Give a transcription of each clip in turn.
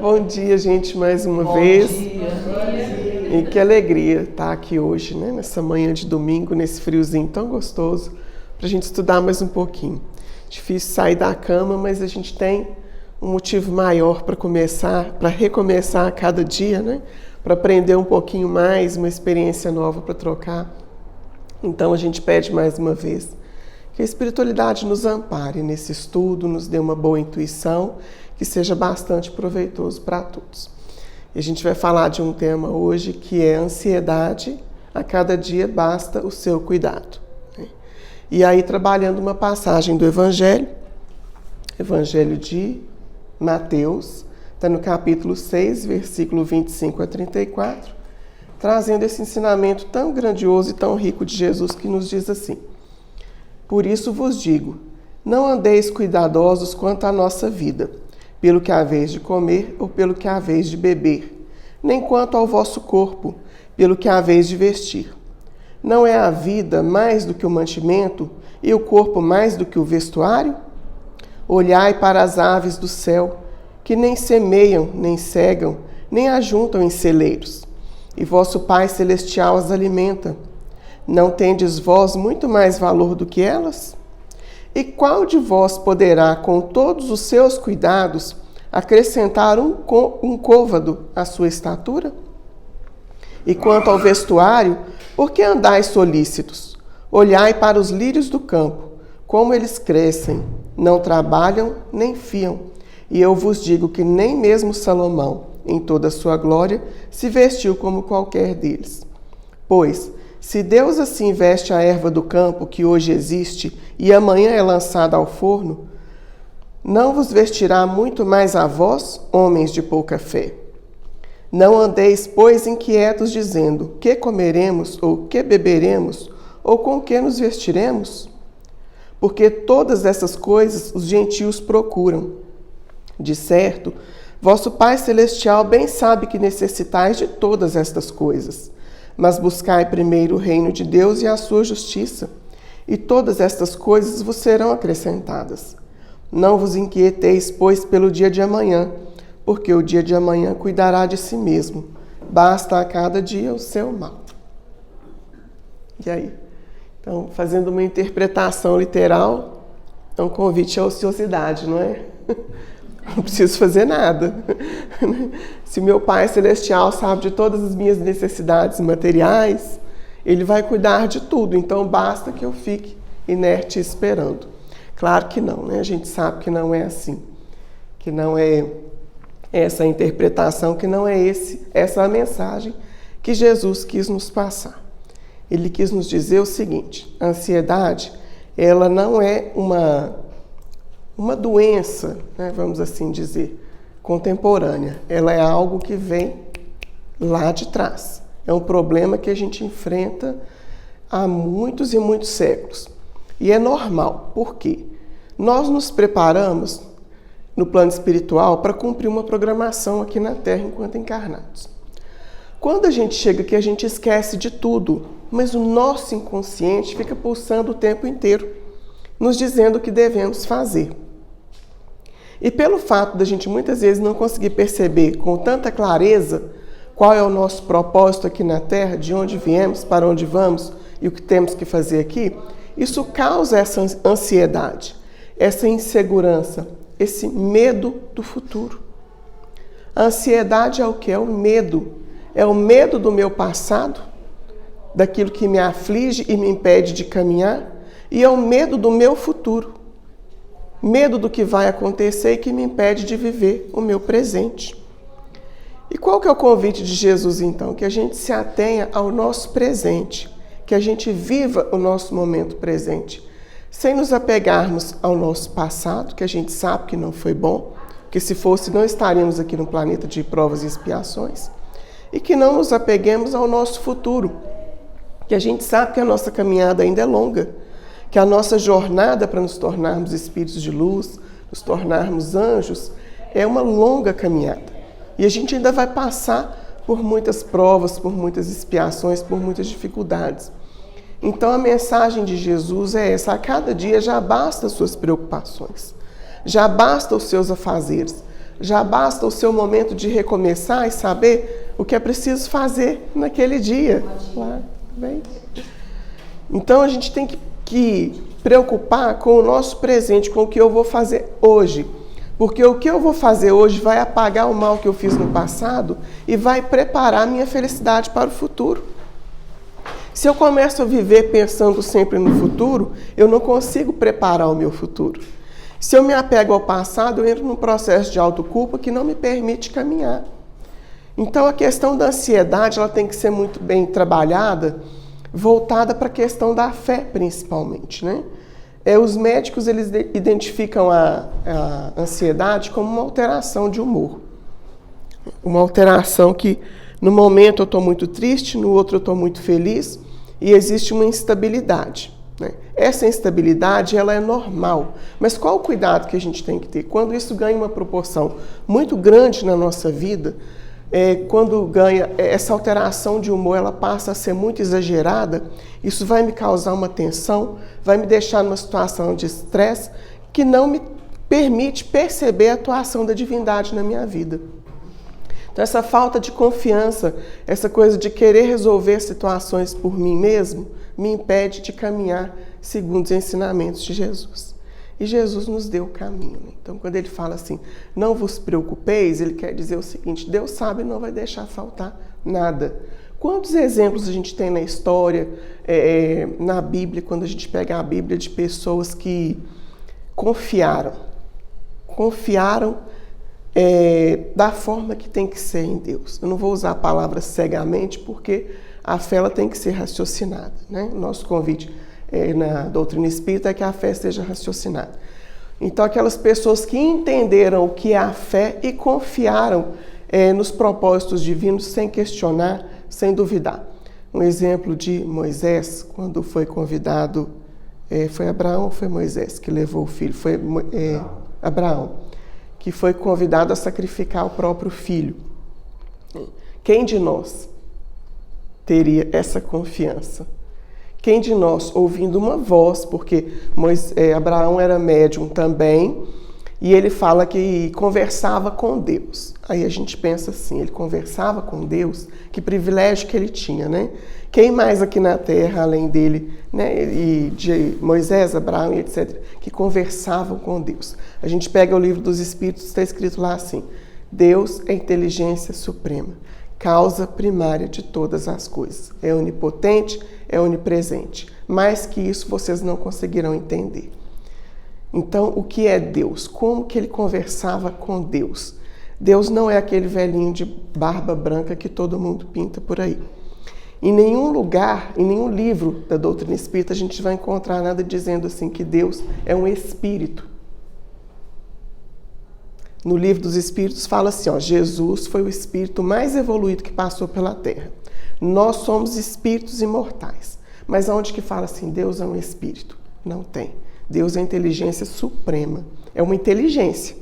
Bom dia, gente, mais uma vez. E que alegria estar aqui hoje, né? Nessa manhã de domingo, nesse friozinho tão gostoso, para a gente estudar mais um pouquinho. Difícil sair da cama, mas a gente tem um motivo maior para começar, para recomeçar a cada dia, né? Para aprender um pouquinho mais, uma experiência nova para trocar. Então a gente pede mais uma vez que a espiritualidade nos ampare nesse estudo, nos dê uma boa intuição, que seja bastante proveitoso para todos. E a gente vai falar de um tema hoje que é ansiedade, a cada dia basta o seu cuidado. E aí trabalhando uma passagem do Evangelho de Mateus, está no capítulo 6, versículo 25 a 34, trazendo esse ensinamento tão grandioso e tão rico de Jesus que nos diz assim: por isso vos digo, não andeis cuidadosos quanto à nossa vida, pelo que haveis de comer ou pelo que haveis de beber, nem quanto ao vosso corpo, pelo que haveis de vestir. Não é a vida mais do que o mantimento e o corpo mais do que o vestuário? Olhai para as aves do céu, que nem semeiam, nem cegam, nem ajuntam em celeiros, e vosso Pai Celestial as alimenta. Não tendes vós muito mais valor do que elas? E qual de vós poderá, com todos os seus cuidados, acrescentar um côvado à sua estatura? E quanto ao vestuário, por que andais solícitos? Olhai para os lírios do campo, como eles crescem, não trabalham nem fiam. E eu vos digo que nem mesmo Salomão, em toda a sua glória, se vestiu como qualquer deles. Pois, se Deus assim veste a erva do campo, que hoje existe, e amanhã é lançada ao forno, não vos vestirá muito mais a vós, homens de pouca fé? Não andeis, pois, inquietos, dizendo, que comeremos, ou que beberemos, ou com que nos vestiremos? Porque todas essas coisas os gentios procuram. De certo, vosso Pai Celestial bem sabe que necessitais de todas estas coisas. Mas buscai primeiro o reino de Deus e a sua justiça, e todas estas coisas vos serão acrescentadas. Não vos inquieteis, pois, pelo dia de amanhã, porque o dia de amanhã cuidará de si mesmo. Basta a cada dia o seu mal. E aí? Então, fazendo uma interpretação literal, é um convite à ociosidade, não é? Não preciso fazer nada. Se o meu Pai Celestial sabe de todas as minhas necessidades materiais, Ele vai cuidar de tudo. Então, basta que eu fique inerte esperando. Claro que não, né? A gente sabe que não é assim. Que não é essa a interpretação, que não é essa a mensagem que Jesus quis nos passar. Ele quis nos dizer o seguinte: a ansiedade, ela não é uma doença, né, vamos assim dizer, contemporânea. Ela é algo que vem lá de trás. É um problema que a gente enfrenta há muitos e muitos séculos. E é normal. Por quê? Nós nos preparamos no plano espiritual para cumprir uma programação aqui na Terra enquanto encarnados. Quando a gente chega aqui, a gente esquece de tudo, mas o nosso inconsciente fica pulsando o tempo inteiro, nos dizendo o que devemos fazer. E pelo fato da gente muitas vezes não conseguir perceber com tanta clareza qual é o nosso propósito aqui na Terra, de onde viemos, para onde vamos e o que temos que fazer aqui, isso causa essa ansiedade, essa insegurança, esse medo do futuro. A ansiedade é o que? É o medo. É o medo do meu passado, daquilo que me aflige e me impede de caminhar, e é o medo do meu futuro. Medo do que vai acontecer e que me impede de viver o meu presente. E qual que é o convite de Jesus, então? Que a gente se atenha ao nosso presente, que a gente viva o nosso momento presente, sem nos apegarmos ao nosso passado, que a gente sabe que não foi bom, que se fosse não estaríamos aqui no planeta de provas e expiações, e que não nos apeguemos ao nosso futuro, que a gente sabe que a nossa caminhada ainda é longa, que a nossa jornada para nos tornarmos espíritos de luz, nos tornarmos anjos, é uma longa caminhada. E a gente ainda vai passar por muitas provas, por muitas expiações, por muitas dificuldades. Então a mensagem de Jesus é essa: a cada dia já basta as suas preocupações, já basta os seus afazeres, Já basta o seu momento de recomeçar e saber o que é preciso fazer naquele dia. Claro, bem. Então a gente tem que preocupar com o nosso presente, com o que eu vou fazer hoje. Porque o que eu vou fazer hoje vai apagar o mal que eu fiz no passado e vai preparar a minha felicidade para o futuro. Se eu começo a viver pensando sempre no futuro, eu não consigo preparar o meu futuro. Se eu me apego ao passado, eu entro num processo de autoculpa que não me permite caminhar. Então a questão da ansiedade ela tem que ser muito bem trabalhada, voltada para a questão da fé principalmente, né? Os médicos eles identificam a ansiedade como uma alteração de humor. Uma alteração que no momento eu estou muito triste, no outro eu estou muito feliz e existe uma instabilidade, né? Essa instabilidade ela é normal, mas qual o cuidado que a gente tem que ter? Quando isso ganha uma proporção muito grande na nossa vida, quando ganha essa alteração de humor, ela passa a ser muito exagerada, isso vai me causar uma tensão, vai me deixar numa situação de estresse que não me permite perceber a atuação da divindade na minha vida. Então essa falta de confiança, essa coisa de querer resolver situações por mim mesmo, me impede de caminhar segundo os ensinamentos de Jesus. E Jesus nos deu o caminho. Então, quando ele fala assim, não vos preocupeis, ele quer dizer o seguinte, Deus sabe e não vai deixar faltar nada. Quantos exemplos a gente tem na história, na Bíblia, quando a gente pega a Bíblia, de pessoas que confiaram da forma que tem que ser em Deus. Eu não vou usar a palavra cegamente, porque a fé ela tem que ser raciocinada, né? O nosso convite na doutrina espírita é que a fé seja raciocinada. Então, aquelas pessoas que entenderam o que é a fé e confiaram nos propósitos divinos sem questionar, sem duvidar. Um exemplo de Moisés, quando foi convidado, foi Abraão ou foi Moisés que levou o filho? Foi Abraão, que foi convidado a sacrificar o próprio filho. Quem de nós teria essa confiança? Quem de nós, ouvindo uma voz, porque Abraão era médium também, e ele fala que conversava com Deus. Aí a gente pensa assim, ele conversava com Deus, que privilégio que ele tinha, né? Quem mais aqui na Terra, além dele, né, e de Moisés, Abraão e etc., que conversavam com Deus? A gente pega o livro dos Espíritos, está escrito lá assim, Deus é inteligência suprema, causa primária de todas as coisas. É onipotente, é onipresente. Mais que isso, vocês não conseguirão entender. Então, o que é Deus? Como que ele conversava com Deus? Deus não é aquele velhinho de barba branca que todo mundo pinta por aí. Em nenhum lugar, em nenhum livro da doutrina espírita, a gente vai encontrar nada dizendo assim que Deus é um espírito. No livro dos Espíritos fala assim, Jesus foi o espírito mais evoluído que passou pela Terra. Nós somos espíritos imortais. Mas aonde que fala assim, Deus é um espírito? Não tem. Deus é a inteligência suprema. É uma inteligência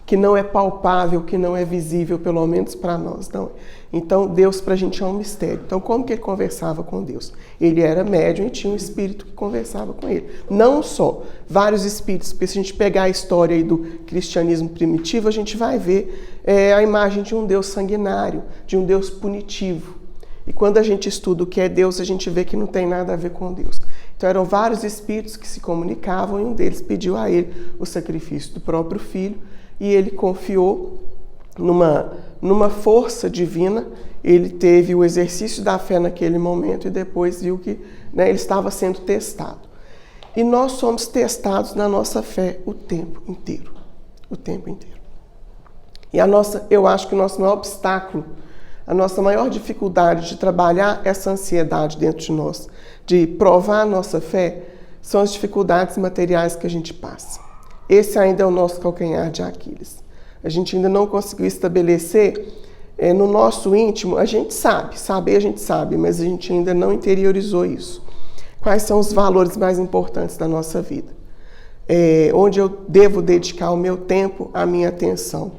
que não é palpável, que não é visível, pelo menos para nós. Não. Então, Deus para a gente é um mistério. Então, como que ele conversava com Deus? Ele era médium e tinha um espírito que conversava com ele. Não só, vários espíritos, porque se a gente pegar a história aí do cristianismo primitivo, a gente vai ver a imagem de um Deus sanguinário, de um Deus punitivo. E quando a gente estuda o que é Deus, a gente vê que não tem nada a ver com Deus. Então eram vários espíritos que se comunicavam e um deles pediu a ele o sacrifício do próprio filho e ele confiou numa força divina. Ele teve o exercício da fé naquele momento e depois viu que ele estava sendo testado. E nós somos testados na nossa fé o tempo inteiro. O tempo inteiro. E eu acho que o nosso maior obstáculo, a nossa maior dificuldade de trabalhar essa ansiedade dentro de nós, de provar a nossa fé, são as dificuldades materiais que a gente passa. Esse ainda é o nosso calcanhar de Aquiles. A gente ainda não conseguiu estabelecer no nosso íntimo, a gente sabe, a gente sabe, mas a gente ainda não interiorizou isso. Quais são os valores mais importantes da nossa vida? Onde eu devo dedicar o meu tempo, a minha atenção,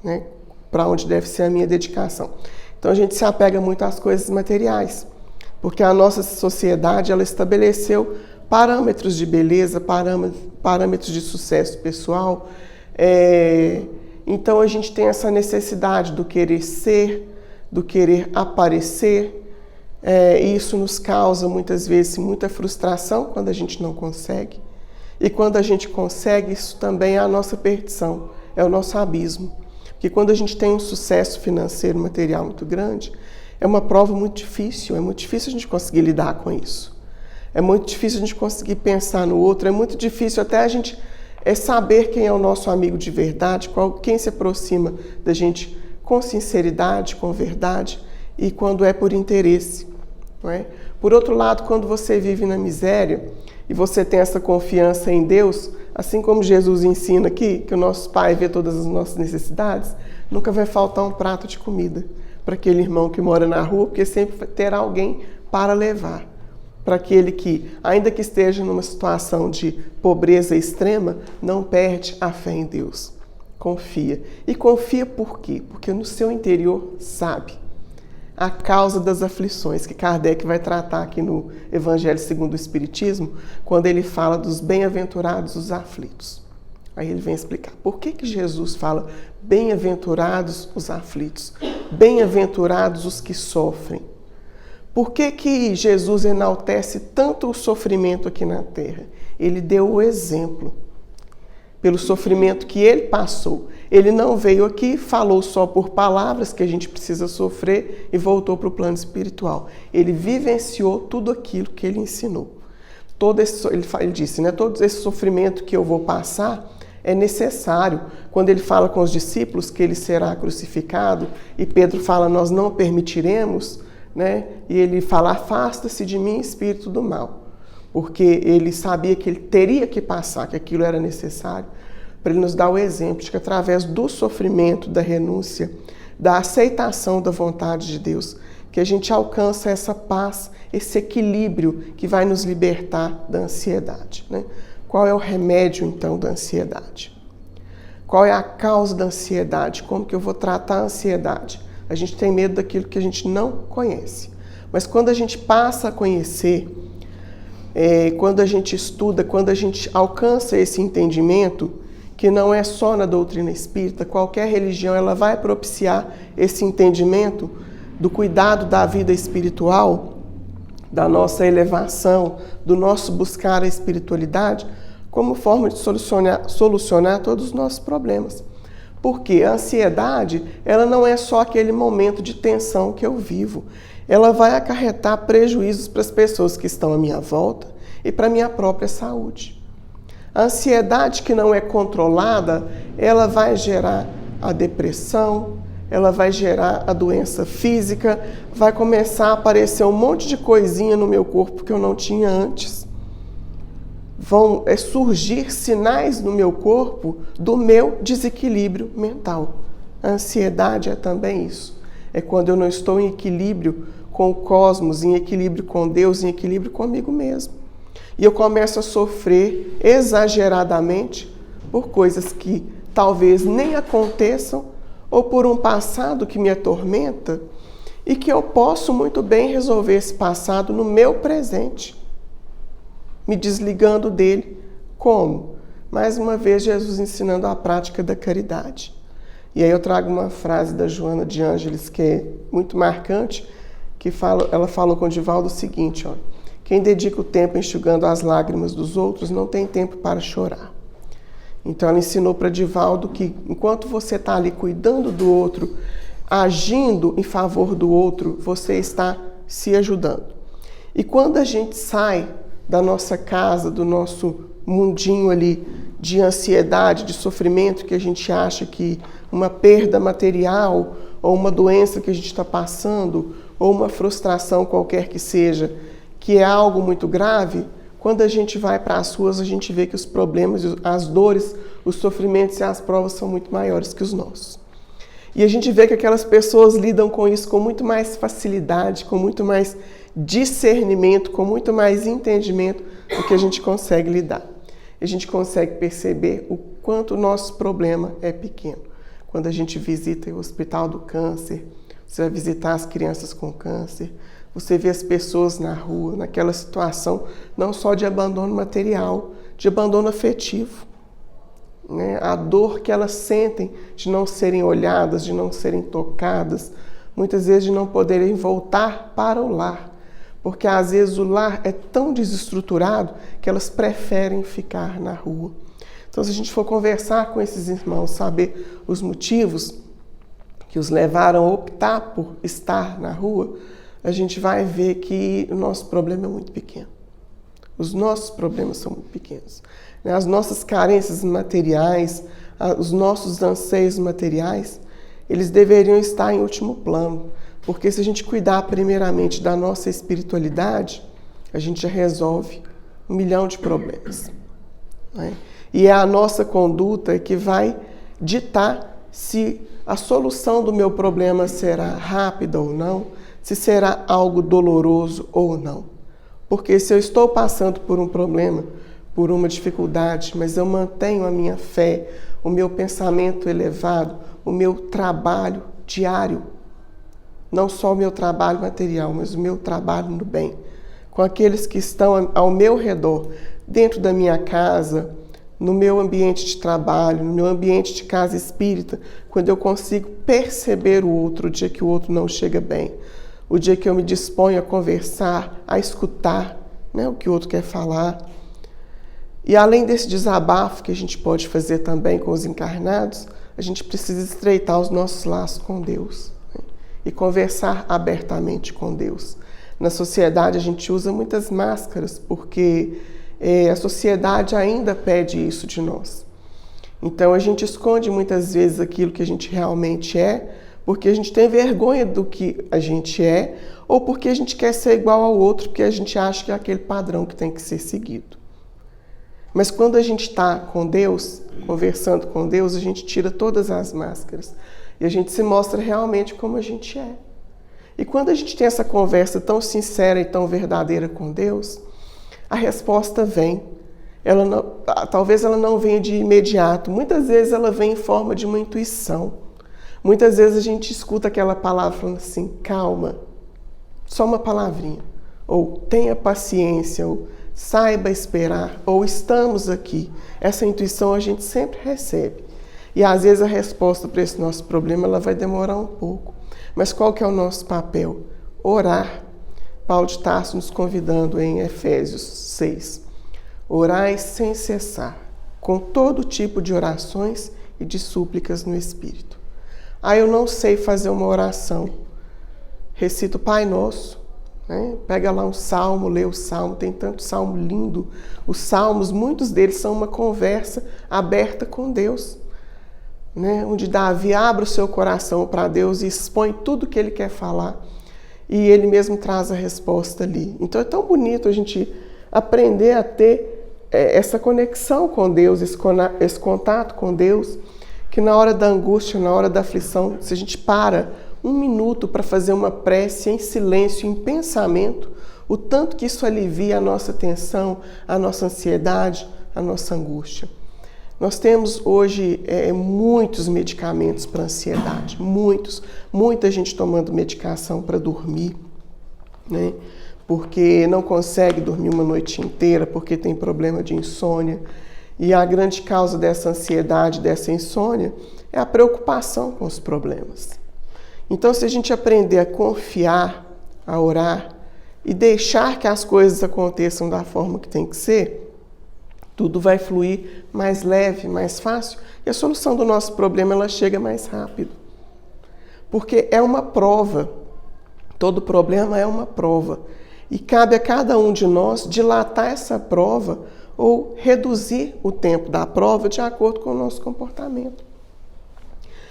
né? Para onde deve ser a minha dedicação. Então a gente se apega muito às coisas materiais, porque a nossa sociedade ela estabeleceu parâmetros de beleza, parâmetros de sucesso pessoal, Então a gente tem essa necessidade do querer ser, do querer aparecer. Isso nos causa muitas vezes muita frustração quando a gente não consegue. E quando a gente consegue, isso também é a nossa perdição, é o nosso abismo. Porque quando a gente tem um sucesso financeiro, material muito grande, é uma prova muito difícil, é muito difícil a gente conseguir lidar com isso. É muito difícil a gente conseguir pensar no outro, é muito difícil até a gente saber quem é o nosso amigo de verdade, quem se aproxima da gente com sinceridade, com verdade e quando é por interesse. Não é? Por outro lado, quando você vive na miséria e você tem essa confiança em Deus, assim como Jesus ensina aqui, que o nosso Pai vê todas as nossas necessidades, nunca vai faltar um prato de comida para aquele irmão que mora na rua, porque sempre terá alguém para levar. Para aquele que, ainda que esteja numa situação de pobreza extrema, não perde a fé em Deus. Confia. E confia por quê? Porque no seu interior sabe a causa das aflições, que Kardec vai tratar aqui no Evangelho segundo o Espiritismo, quando ele fala dos bem-aventurados os aflitos. Aí ele vem explicar por que Jesus fala bem-aventurados os aflitos, bem-aventurados os que sofrem. Por que Jesus enaltece tanto o sofrimento aqui na Terra? Ele deu o exemplo pelo sofrimento que ele passou. Ele não veio aqui, falou só por palavras que a gente precisa sofrer e voltou para o plano espiritual. Ele vivenciou tudo aquilo que ele ensinou. Ele disse, né, todo esse sofrimento que eu vou passar é necessário. Quando ele fala com os discípulos que ele será crucificado e Pedro fala, nós não permitiremos, né? E ele fala, afasta-se de mim, espírito do mal. Porque ele sabia que ele teria que passar, que aquilo era necessário, para ele nos dar o exemplo de que através do sofrimento, da renúncia, da aceitação da vontade de Deus, que a gente alcança essa paz, esse equilíbrio que vai nos libertar da ansiedade, né? Qual é o remédio, então, da ansiedade? Qual é a causa da ansiedade? Como que eu vou tratar a ansiedade? A gente tem medo daquilo que a gente não conhece. Mas quando a gente passa a conhecer, quando a gente estuda, quando a gente alcança esse entendimento, que não é só na doutrina espírita, qualquer religião ela vai propiciar esse entendimento do cuidado da vida espiritual, da nossa elevação, do nosso buscar a espiritualidade, como forma de solucionar todos os nossos problemas. Porque a ansiedade, ela não é só aquele momento de tensão que eu vivo. Ela vai acarretar prejuízos para as pessoas que estão à minha volta e para a minha própria saúde. A ansiedade que não é controlada, ela vai gerar a depressão, ela vai gerar a doença física, vai começar a aparecer um monte de coisinha no meu corpo que eu não tinha antes. Vão surgir sinais no meu corpo do meu desequilíbrio mental. A ansiedade é também isso. É quando eu não estou em equilíbrio com o cosmos, em equilíbrio com Deus, em equilíbrio comigo mesmo. E eu começo a sofrer exageradamente por coisas que talvez nem aconteçam ou por um passado que me atormenta e que eu posso muito bem resolver esse passado no meu presente, me desligando dele. Como? Mais uma vez, Jesus ensinando a prática da caridade. E aí eu trago uma frase da Joana de Ângeles que é muito marcante, que ela falou com o Divaldo o seguinte, ó, quem dedica o tempo enxugando as lágrimas dos outros não tem tempo para chorar. Então ela ensinou para Divaldo que enquanto você está ali cuidando do outro, agindo em favor do outro, você está se ajudando. E quando a gente sai da nossa casa, do nosso mundinho ali de ansiedade, de sofrimento, que a gente acha que uma perda material ou uma doença que a gente está passando ou uma frustração qualquer que seja, que é algo muito grave, quando a gente vai para as ruas, a gente vê que os problemas, as dores, os sofrimentos e as provas são muito maiores que os nossos. E a gente vê que aquelas pessoas lidam com isso com muito mais facilidade, com muito mais discernimento, com muito mais entendimento do que a gente consegue lidar. A gente consegue perceber o quanto o nosso problema é pequeno. Quando a gente visita o Hospital do Câncer, você vai visitar as crianças com câncer, você vê as pessoas na rua, naquela situação não só de abandono material, de abandono afetivo. né? A dor que elas sentem de não serem olhadas, de não serem tocadas, muitas vezes de não poderem voltar para o lar, porque às vezes o lar é tão desestruturado que elas preferem ficar na rua. Então, se a gente for conversar com esses irmãos, saber os motivos que os levaram a optar por estar na rua, a gente vai ver que o nosso problema é muito pequeno. Os nossos problemas são muito pequenos. As nossas carências materiais, os nossos anseios materiais, eles deveriam estar em último plano. Porque se a gente cuidar primeiramente da nossa espiritualidade, a gente já resolve 1 milhão de problemas, né? E é a nossa conduta que vai ditar se a solução do meu problema será rápida ou não, se será algo doloroso ou não. Porque se eu estou passando por um problema, por uma dificuldade, mas eu mantenho a minha fé, o meu pensamento elevado, o meu trabalho diário, não só o meu trabalho material, mas o meu trabalho no bem, com aqueles que estão ao meu redor, dentro da minha casa, no meu ambiente de trabalho, no meu ambiente de casa espírita, quando eu consigo perceber o outro, o dia que o outro não chega bem, o dia que eu me disponho a conversar, a escutar, né, o que o outro quer falar. E além desse desabafo que a gente pode fazer também com os encarnados, a gente precisa estreitar os nossos laços com Deus, né, e conversar abertamente com Deus. Na sociedade a gente usa muitas máscaras porque a sociedade ainda pede isso de nós. Então a gente esconde muitas vezes aquilo que a gente realmente é, porque a gente tem vergonha do que a gente é, ou porque a gente quer ser igual ao outro, porque a gente acha que é aquele padrão que tem que ser seguido. Mas quando a gente está com Deus, conversando com Deus, a gente tira todas as máscaras e a gente se mostra realmente como a gente é. E quando a gente tem essa conversa tão sincera e tão verdadeira com Deus, a resposta vem. Talvez ela não venha de imediato, muitas vezes ela vem em forma de uma intuição. Muitas vezes a gente escuta aquela palavra falando assim, calma, só uma palavrinha, ou tenha paciência, ou saiba esperar, ou estamos aqui. Essa intuição a gente sempre recebe. E às vezes a resposta para esse nosso problema ela vai demorar um pouco. Mas qual que é o nosso papel? Orar. Paulo de Tarso nos convidando em Efésios 6. Orai sem cessar, com todo tipo de orações e de súplicas no Espírito. Eu não sei fazer uma oração. Recita o Pai Nosso, né? Pega lá um salmo, lê o salmo, tem tanto salmo lindo. Os salmos, muitos deles são uma conversa aberta com Deus, né? Onde Davi abre o seu coração para Deus e expõe tudo que ele quer falar. E ele mesmo traz a resposta ali. Então é tão bonito a gente aprender a ter essa conexão com Deus, esse contato com Deus, que na hora da angústia, na hora da aflição, se a gente para 1 minuto para fazer uma prece em silêncio, em pensamento, o tanto que isso alivia a nossa tensão, a nossa ansiedade, a nossa angústia. Nós temos hoje muitos medicamentos para ansiedade, muita gente tomando medicação para dormir, né? Porque não consegue dormir uma noite inteira, porque tem problema de insônia. E a grande causa dessa ansiedade, dessa insônia, é a preocupação com os problemas. Então, se a gente aprender a confiar, a orar e deixar que as coisas aconteçam da forma que tem que ser, tudo vai fluir mais leve, mais fácil, e a solução do nosso problema ela chega mais rápido. Porque é uma prova, todo problema é uma prova, e cabe a cada um de nós dilatar essa prova ou reduzir o tempo da prova de acordo com o nosso comportamento.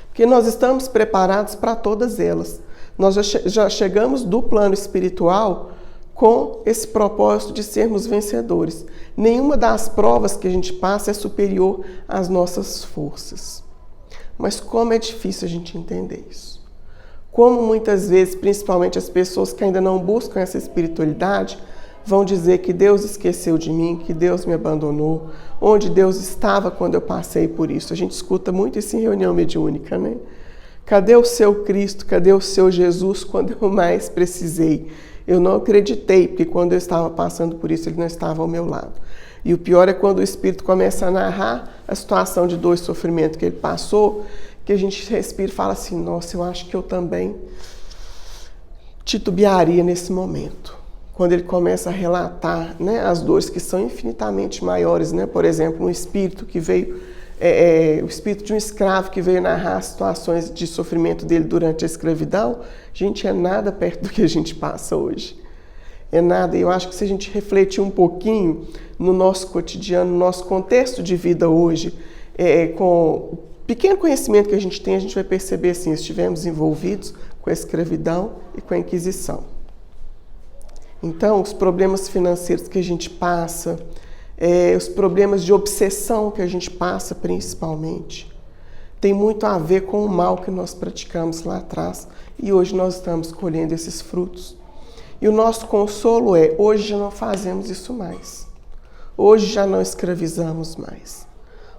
Porque nós estamos preparados para todas elas. Nós já chegamos do plano espiritual com esse propósito de sermos vencedores. Nenhuma das provas que a gente passa é superior às nossas forças. Mas como é difícil a gente entender isso. Como muitas vezes, principalmente as pessoas que ainda não buscam essa espiritualidade, vão dizer que Deus esqueceu de mim, que Deus me abandonou, onde Deus estava quando eu passei por isso. A gente escuta muito isso em reunião mediúnica, né? Cadê o seu Cristo? Cadê o seu Jesus quando eu mais precisei? Eu não acreditei, porque quando eu estava passando por isso, ele não estava ao meu lado. E o pior é quando o Espírito começa a narrar a situação de dor e sofrimento que ele passou, que a gente respira e fala assim, nossa, eu acho que eu também titubearia nesse momento. Quando ele começa a relatar, né, as dores que são infinitamente maiores, né? Por exemplo, um espírito que veio, o espírito de um escravo que veio narrar as situações de sofrimento dele durante a escravidão, gente, é nada perto do que a gente passa hoje. É nada. Eu acho que se a gente refletir um pouquinho no nosso cotidiano, no nosso contexto de vida hoje, com o pequeno conhecimento que a gente tem, a gente vai perceber assim, estivemos envolvidos com a escravidão e com a Inquisição. Então, os problemas financeiros que a gente passa, os problemas de obsessão que a gente passa principalmente, tem muito a ver com o mal que nós praticamos lá atrás e hoje nós estamos colhendo esses frutos. E o nosso consolo hoje já não fazemos isso mais. Hoje já não escravizamos mais.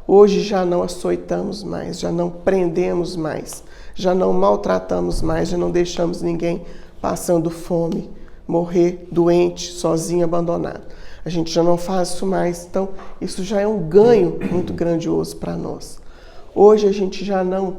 Hoje já não açoitamos mais, já não prendemos mais, já não maltratamos mais, já não deixamos ninguém passando fome, morrer doente, sozinho, abandonado. A gente já não faz isso mais, então isso já é um ganho muito grandioso para nós. Hoje a gente já não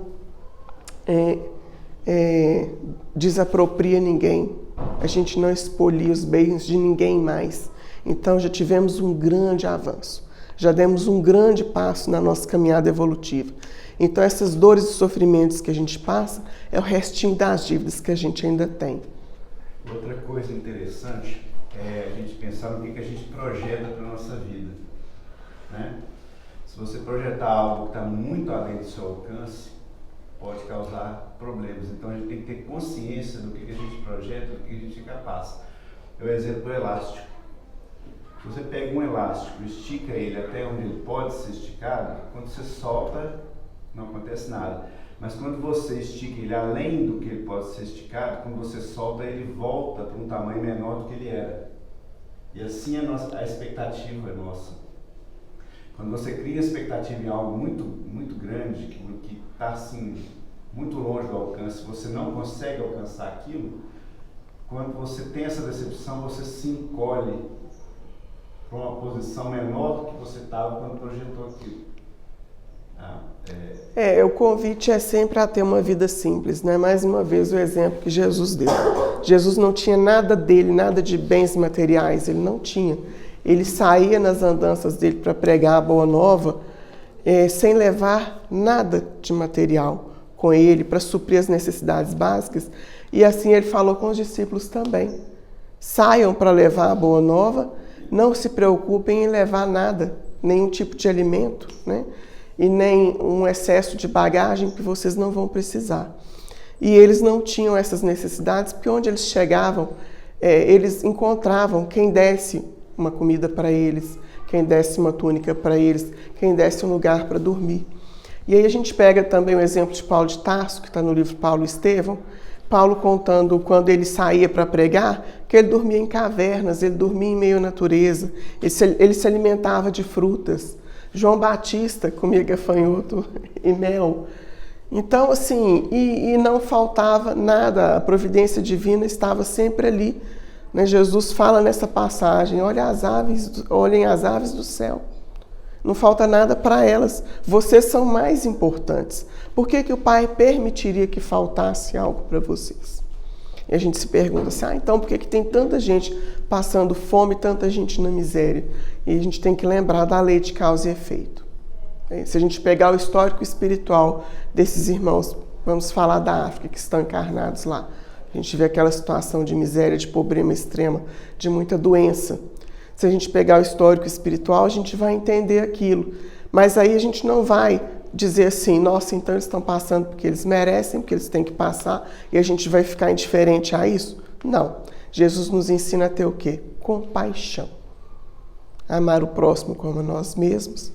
desapropria ninguém, a gente não expolia os bens de ninguém mais. Então já tivemos um grande avanço, já demos um grande passo na nossa caminhada evolutiva. Então essas dores e sofrimentos que a gente passa é o restinho das dívidas que a gente ainda tem. Outra coisa interessante é a gente pensar no que a gente projeta para a nossa vida, né? Se você projetar algo que está muito além do seu alcance, pode causar problemas. Então a gente tem que ter consciência do que a gente projeta, do que a gente é capaz. Eu exemplo do elástico. Se você pega um elástico e estica ele até onde ele pode ser esticado, quando você solta, não acontece nada. Mas quando você estica ele além do que ele pode ser esticado, quando você solta, ele volta para um tamanho menor do que ele era. E assim a expectativa é nossa. Quando você cria expectativa em algo muito, muito grande, que está assim, muito longe do alcance, você não consegue alcançar aquilo, quando você tem essa decepção, você se encolhe para uma posição menor do que você estava quando projetou aquilo. O convite é sempre a ter uma vida simples, né? Mais uma vez o exemplo que Jesus deu. Jesus não tinha nada dele, nada de bens materiais, ele não tinha. Ele saía nas andanças dele para pregar a boa nova, sem levar nada de material com ele para suprir as necessidades básicas. E assim ele falou com os discípulos também. Saiam para levar a boa nova, não se preocupem em levar nada, nenhum tipo de alimento, né? E nem um excesso de bagagem que vocês não vão precisar. E eles não tinham essas necessidades, porque onde eles chegavam, eles encontravam quem desse uma comida para eles, quem desse uma túnica para eles, quem desse um lugar para dormir. E aí a gente pega também o exemplo de Paulo de Tarso, que está no livro Paulo e Estevão, Paulo contando quando ele saía para pregar, que ele dormia em cavernas, ele dormia em meio à natureza, ele se alimentava de frutas. João Batista comia gafanhoto e mel. Então, assim, e não faltava nada, a providência divina estava sempre ali. Né? Jesus fala nessa passagem, olhem as aves do céu. Não falta nada para elas. Vocês são mais importantes. Por que o Pai permitiria que faltasse algo para vocês? E a gente se pergunta assim, então por que tem tanta gente passando fome, tanta gente na miséria? E a gente tem que lembrar da lei de causa e efeito. Se a gente pegar o histórico espiritual desses irmãos, vamos falar da África, que estão encarnados lá. A gente vê aquela situação de miséria, de pobreza extrema, de muita doença. Se a gente pegar o histórico espiritual, a gente vai entender aquilo. Mas aí a gente não vai dizer assim, nossa, então eles estão passando porque eles merecem, porque eles têm que passar, e a gente vai ficar indiferente a isso? Não. Jesus nos ensina a ter o quê? Compaixão. Amar o próximo como a nós mesmos,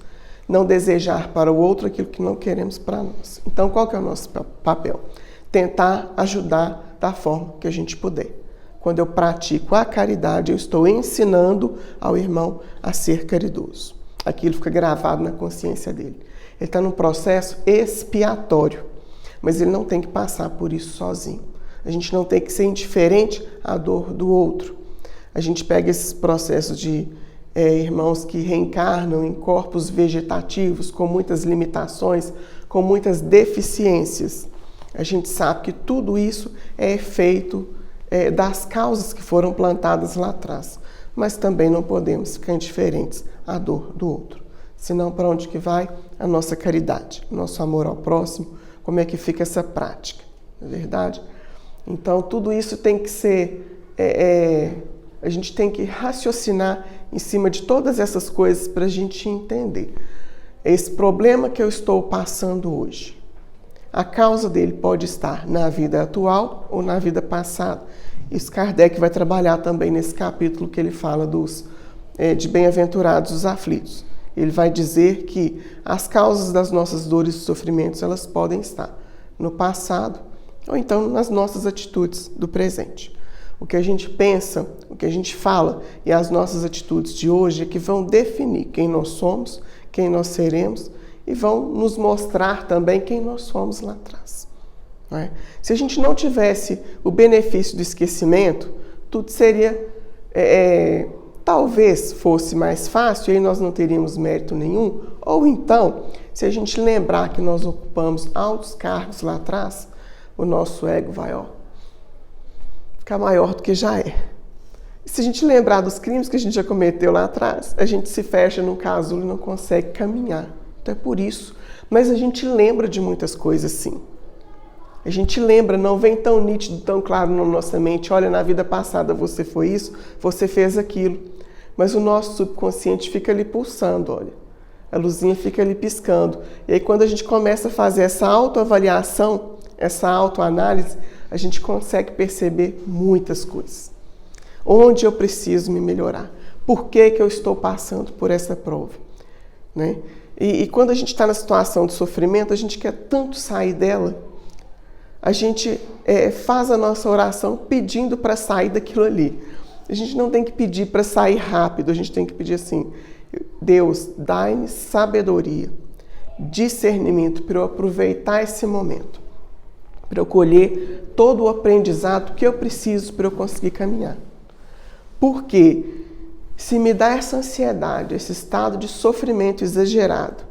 não desejar para o outro aquilo que não queremos para nós. Então, qual que é o nosso papel? Tentar ajudar da forma que a gente puder. Quando eu pratico a caridade, eu estou ensinando ao irmão a ser caridoso. Aquilo fica gravado na consciência dele. Ele está num processo expiatório, mas ele não tem que passar por isso sozinho. A gente não tem que ser indiferente à dor do outro. A gente pega esses processos de irmãos que reencarnam em corpos vegetativos com muitas limitações, com muitas deficiências. A gente sabe que tudo isso é efeito das causas que foram plantadas lá atrás. Mas também não podemos ficar indiferentes à dor do outro. Senão, para onde que vai a nossa caridade, nosso amor ao próximo? Como é que fica essa prática? Não é verdade? Então, tudo isso tem que ser... a gente tem que raciocinar em cima de todas essas coisas para a gente entender. Esse problema que eu estou passando hoje, a causa dele pode estar na vida atual ou na vida passada. Isso Kardec vai trabalhar também nesse capítulo que ele fala de bem-aventurados os aflitos. Ele vai dizer que as causas das nossas dores e sofrimentos, elas podem estar no passado ou então nas nossas atitudes do presente. O que a gente pensa, o que a gente fala e as nossas atitudes de hoje é que vão definir quem nós somos, quem nós seremos e vão nos mostrar também quem nós fomos lá atrás. Não é? Se a gente não tivesse o benefício do esquecimento, tudo seria, talvez fosse mais fácil e aí nós não teríamos mérito nenhum, ou então, se a gente lembrar que nós ocupamos altos cargos lá atrás, o nosso ego vai, ficar maior do que já é. E se a gente lembrar dos crimes que a gente já cometeu lá atrás, a gente se fecha num casulo e não consegue caminhar. Então é por isso. Mas a gente lembra de muitas coisas, sim. A gente lembra, não vem tão nítido, tão claro na nossa mente. Olha, na vida passada você foi isso, você fez aquilo. Mas o nosso subconsciente fica ali pulsando, olha. A luzinha fica ali piscando. E aí quando a gente começa a fazer essa autoavaliação, essa autoanálise, a gente consegue perceber muitas coisas. Onde eu preciso me melhorar? Por que que eu estou passando por essa prova? Né? E quando a gente está na situação de sofrimento, a gente quer tanto sair dela, a gente faz a nossa oração pedindo para sair daquilo ali. A gente não tem que pedir para sair rápido, a gente tem que pedir assim, Deus, dai-me sabedoria, discernimento para eu aproveitar esse momento, para eu colher todo o aprendizado que eu preciso para eu conseguir caminhar. Porque se me dá essa ansiedade, esse estado de sofrimento exagerado,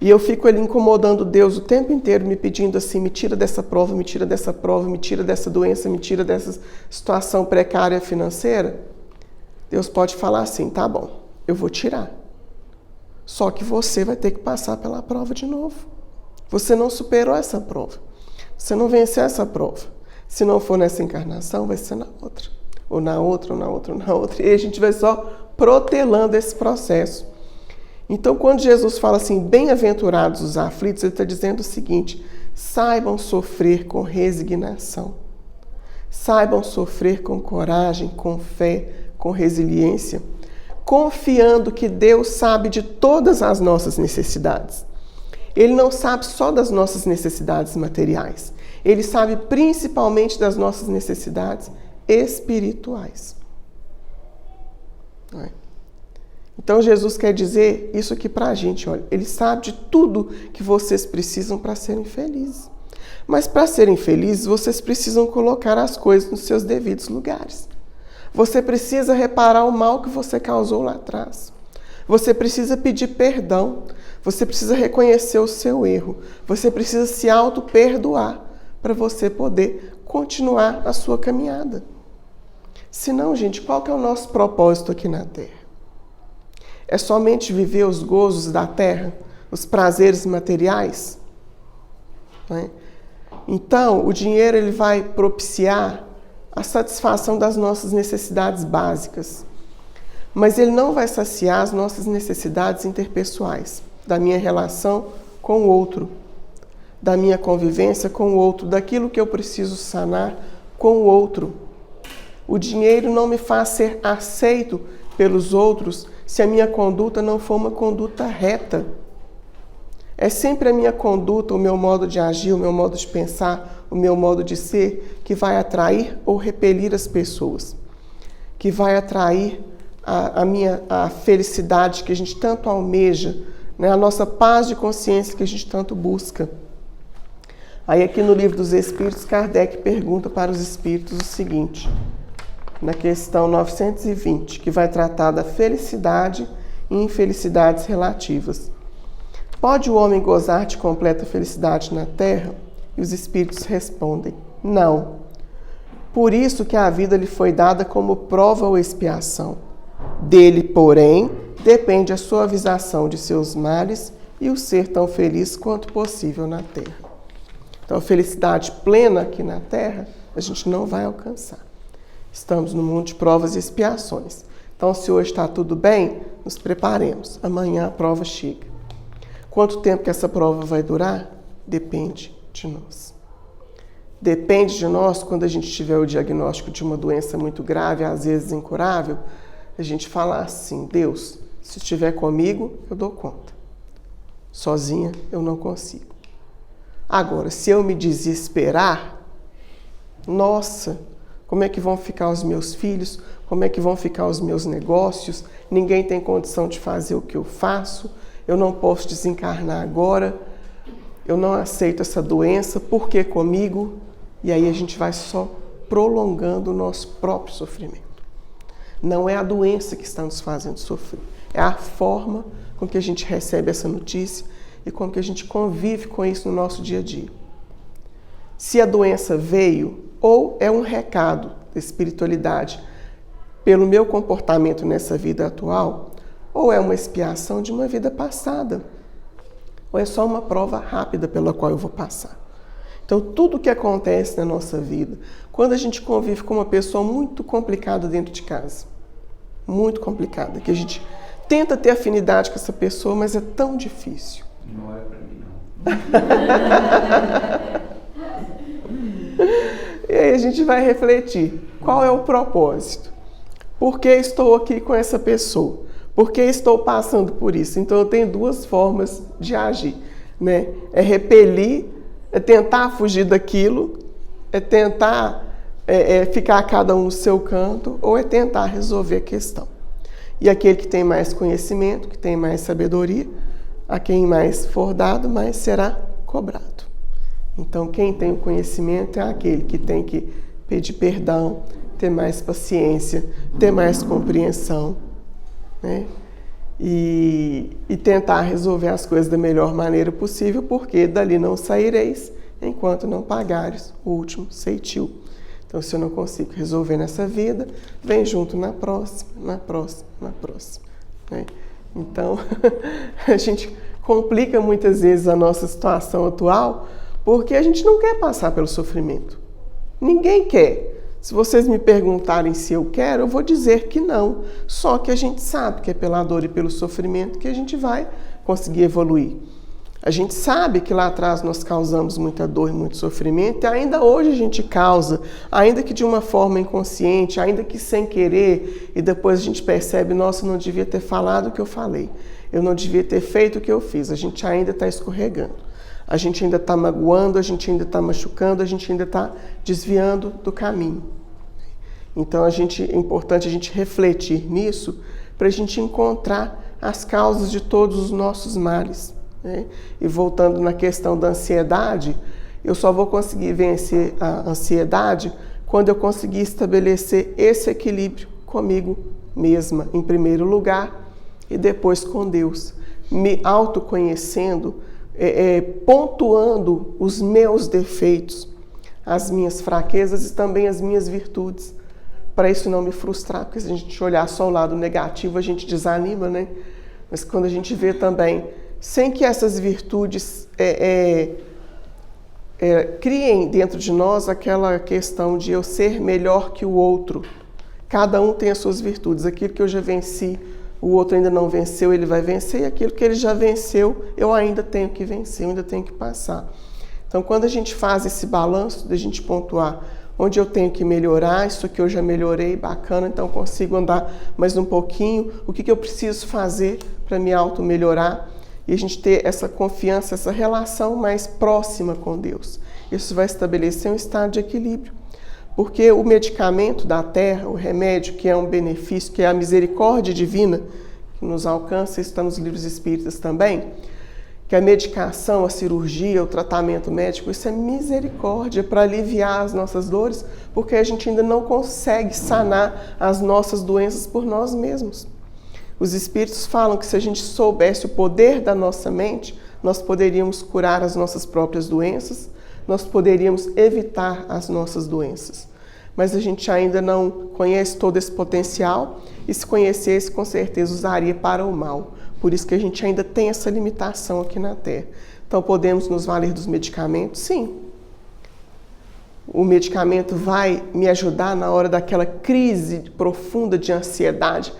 e eu fico ali incomodando Deus o tempo inteiro, me pedindo assim, me tira dessa prova, me tira dessa prova, me tira dessa doença, me tira dessa situação precária financeira, Deus pode falar assim, tá bom, eu vou tirar. Só que você vai ter que passar pela prova de novo. Você não superou essa prova. Você não venceu essa prova. Se não for nessa encarnação, vai ser na outra. Ou na outra, ou na outra, ou na outra. E a gente vai só protelando esse processo. Então, quando Jesus fala assim, bem-aventurados os aflitos, ele está dizendo o seguinte, saibam sofrer com resignação. Saibam sofrer com coragem, com fé, com resiliência, confiando que Deus sabe de todas as nossas necessidades. Ele não sabe só das nossas necessidades materiais. Ele sabe principalmente das nossas necessidades espirituais. Então Jesus quer dizer isso aqui para a gente, olha, ele sabe de tudo que vocês precisam para serem felizes. Mas para serem felizes, vocês precisam colocar as coisas nos seus devidos lugares. Você precisa reparar o mal que você causou lá atrás. Você precisa pedir perdão. Você precisa reconhecer o seu erro. Você precisa se auto-perdoar para você poder continuar a sua caminhada. Senão, gente, qual que é o nosso propósito aqui na Terra? É somente viver os gozos da Terra, os prazeres materiais? Né? Então, o dinheiro ele vai propiciar a satisfação das nossas necessidades básicas. Mas ele não vai saciar as nossas necessidades interpessoais, da minha relação com o outro, da minha convivência com o outro, daquilo que eu preciso sanar com o outro. O dinheiro não me faz ser aceito pelos outros se a minha conduta não for uma conduta reta. É sempre a minha conduta, o meu modo de agir, o meu modo de pensar, o meu modo de ser, que vai atrair ou repelir as pessoas, que vai atrair a felicidade que a gente tanto almeja, né? A nossa paz de consciência que a gente tanto busca. Aí aqui no Livro dos Espíritos, Kardec pergunta para os espíritos o seguinte, na questão 920, que vai tratar da felicidade e infelicidades relativas. Pode o homem gozar de completa felicidade na terra? E os espíritos respondem, não. Por isso que a vida lhe foi dada como prova ou expiação. Dele, porém, depende a suavização de seus males e o ser tão feliz quanto possível na terra. Então, a felicidade plena aqui na terra, a gente não vai alcançar. Estamos no mundo de provas e expiações. Então, se hoje está tudo bem, nos preparemos. Amanhã a prova chega. Quanto tempo que essa prova vai durar? Depende de nós. Depende de nós quando a gente tiver o diagnóstico de uma doença muito grave, às vezes incurável, a gente falar assim, Deus, se estiver comigo, eu dou conta. Sozinha, eu não consigo. Agora, se eu me desesperar, nossa, como é que vão ficar os meus filhos? Como é que vão ficar os meus negócios? Ninguém tem condição de fazer o que eu faço. Eu não posso desencarnar agora. Eu não aceito essa doença. Por que comigo? E aí a gente vai só prolongando o nosso próprio sofrimento. Não é a doença que está nos fazendo sofrer. É a forma com que a gente recebe essa notícia e com que a gente convive com isso no nosso dia a dia. Se a doença veio, ou é um recado da espiritualidade pelo meu comportamento nessa vida atual, ou é uma expiação de uma vida passada, ou é só uma prova rápida pela qual eu vou passar. Então, tudo que acontece na nossa vida, quando a gente convive com uma pessoa muito complicada dentro de casa, muito complicada, que a gente tenta ter afinidade com essa pessoa, mas é tão difícil. Não olha pra mim, não. E aí a gente vai refletir, qual é o propósito? Por que estou aqui com essa pessoa? Por que estou passando por isso? Então eu tenho duas formas de agir, né? É repelir, é tentar fugir daquilo, é tentar ficar cada um no seu canto, ou é tentar resolver a questão. E aquele que tem mais conhecimento, que tem mais sabedoria, a quem mais for dado, mais será cobrado. Então, quem tem o conhecimento é aquele que tem que pedir perdão, ter mais paciência, ter mais compreensão, né? E tentar resolver as coisas da melhor maneira possível, porque dali não saireis enquanto não pagares o último ceitil. Então, se eu não consigo resolver nessa vida, vem junto na próxima, na próxima, na próxima, né? Então, a gente complica muitas vezes a nossa situação atual, porque a gente não quer passar pelo sofrimento. Ninguém quer. Se vocês me perguntarem se eu quero, eu vou dizer que não. Só que a gente sabe que é pela dor e pelo sofrimento que a gente vai conseguir evoluir. A gente sabe que lá atrás nós causamos muita dor e muito sofrimento, e ainda hoje a gente causa, ainda que de uma forma inconsciente, ainda que sem querer, e depois a gente percebe, nossa, eu não devia ter falado o que eu falei, eu não devia ter feito o que eu fiz. A gente ainda está escorregando, a gente ainda está magoando, a gente ainda está machucando, a gente ainda está desviando do caminho. Então é importante a gente refletir nisso para a gente encontrar as causas de todos os nossos males, né? E voltando na questão da ansiedade, eu só vou conseguir vencer a ansiedade quando eu conseguir estabelecer esse equilíbrio comigo mesma, em primeiro lugar, e depois com Deus, me autoconhecendo, pontuando os meus defeitos, as minhas fraquezas e também as minhas virtudes, para isso não me frustrar, porque se a gente olhar só o lado negativo, a gente desanima, né? Mas quando a gente vê também, sem que essas virtudes criem dentro de nós aquela questão de eu ser melhor que o outro. Cada um tem as suas virtudes. Aquilo que eu já venci, o outro ainda não venceu, ele vai vencer. E aquilo que ele já venceu, eu ainda tenho que vencer, eu ainda tenho que passar. Então, quando a gente faz esse balanço, da gente pontuar onde eu tenho que melhorar, isso aqui eu já melhorei, bacana, então consigo andar mais um pouquinho, o que eu preciso fazer para me auto-melhorar? E a gente ter essa confiança, essa relação mais próxima com Deus. Isso vai estabelecer um estado de equilíbrio. Porque o medicamento da terra, o remédio, que é um benefício, que é a misericórdia divina, que nos alcança, isso está nos livros espíritas também, que a medicação, a cirurgia, o tratamento médico, isso é misericórdia para aliviar as nossas dores, porque a gente ainda não consegue sanar as nossas doenças por nós mesmos. Os espíritos falam que se a gente soubesse o poder da nossa mente, nós poderíamos curar as nossas próprias doenças, nós poderíamos evitar as nossas doenças. Mas a gente ainda não conhece todo esse potencial e se conhecesse, com certeza usaria para o mal. Por isso que a gente ainda tem essa limitação aqui na Terra. Então, podemos nos valer dos medicamentos? Sim. O medicamento vai me ajudar na hora daquela crise profunda de ansiedade,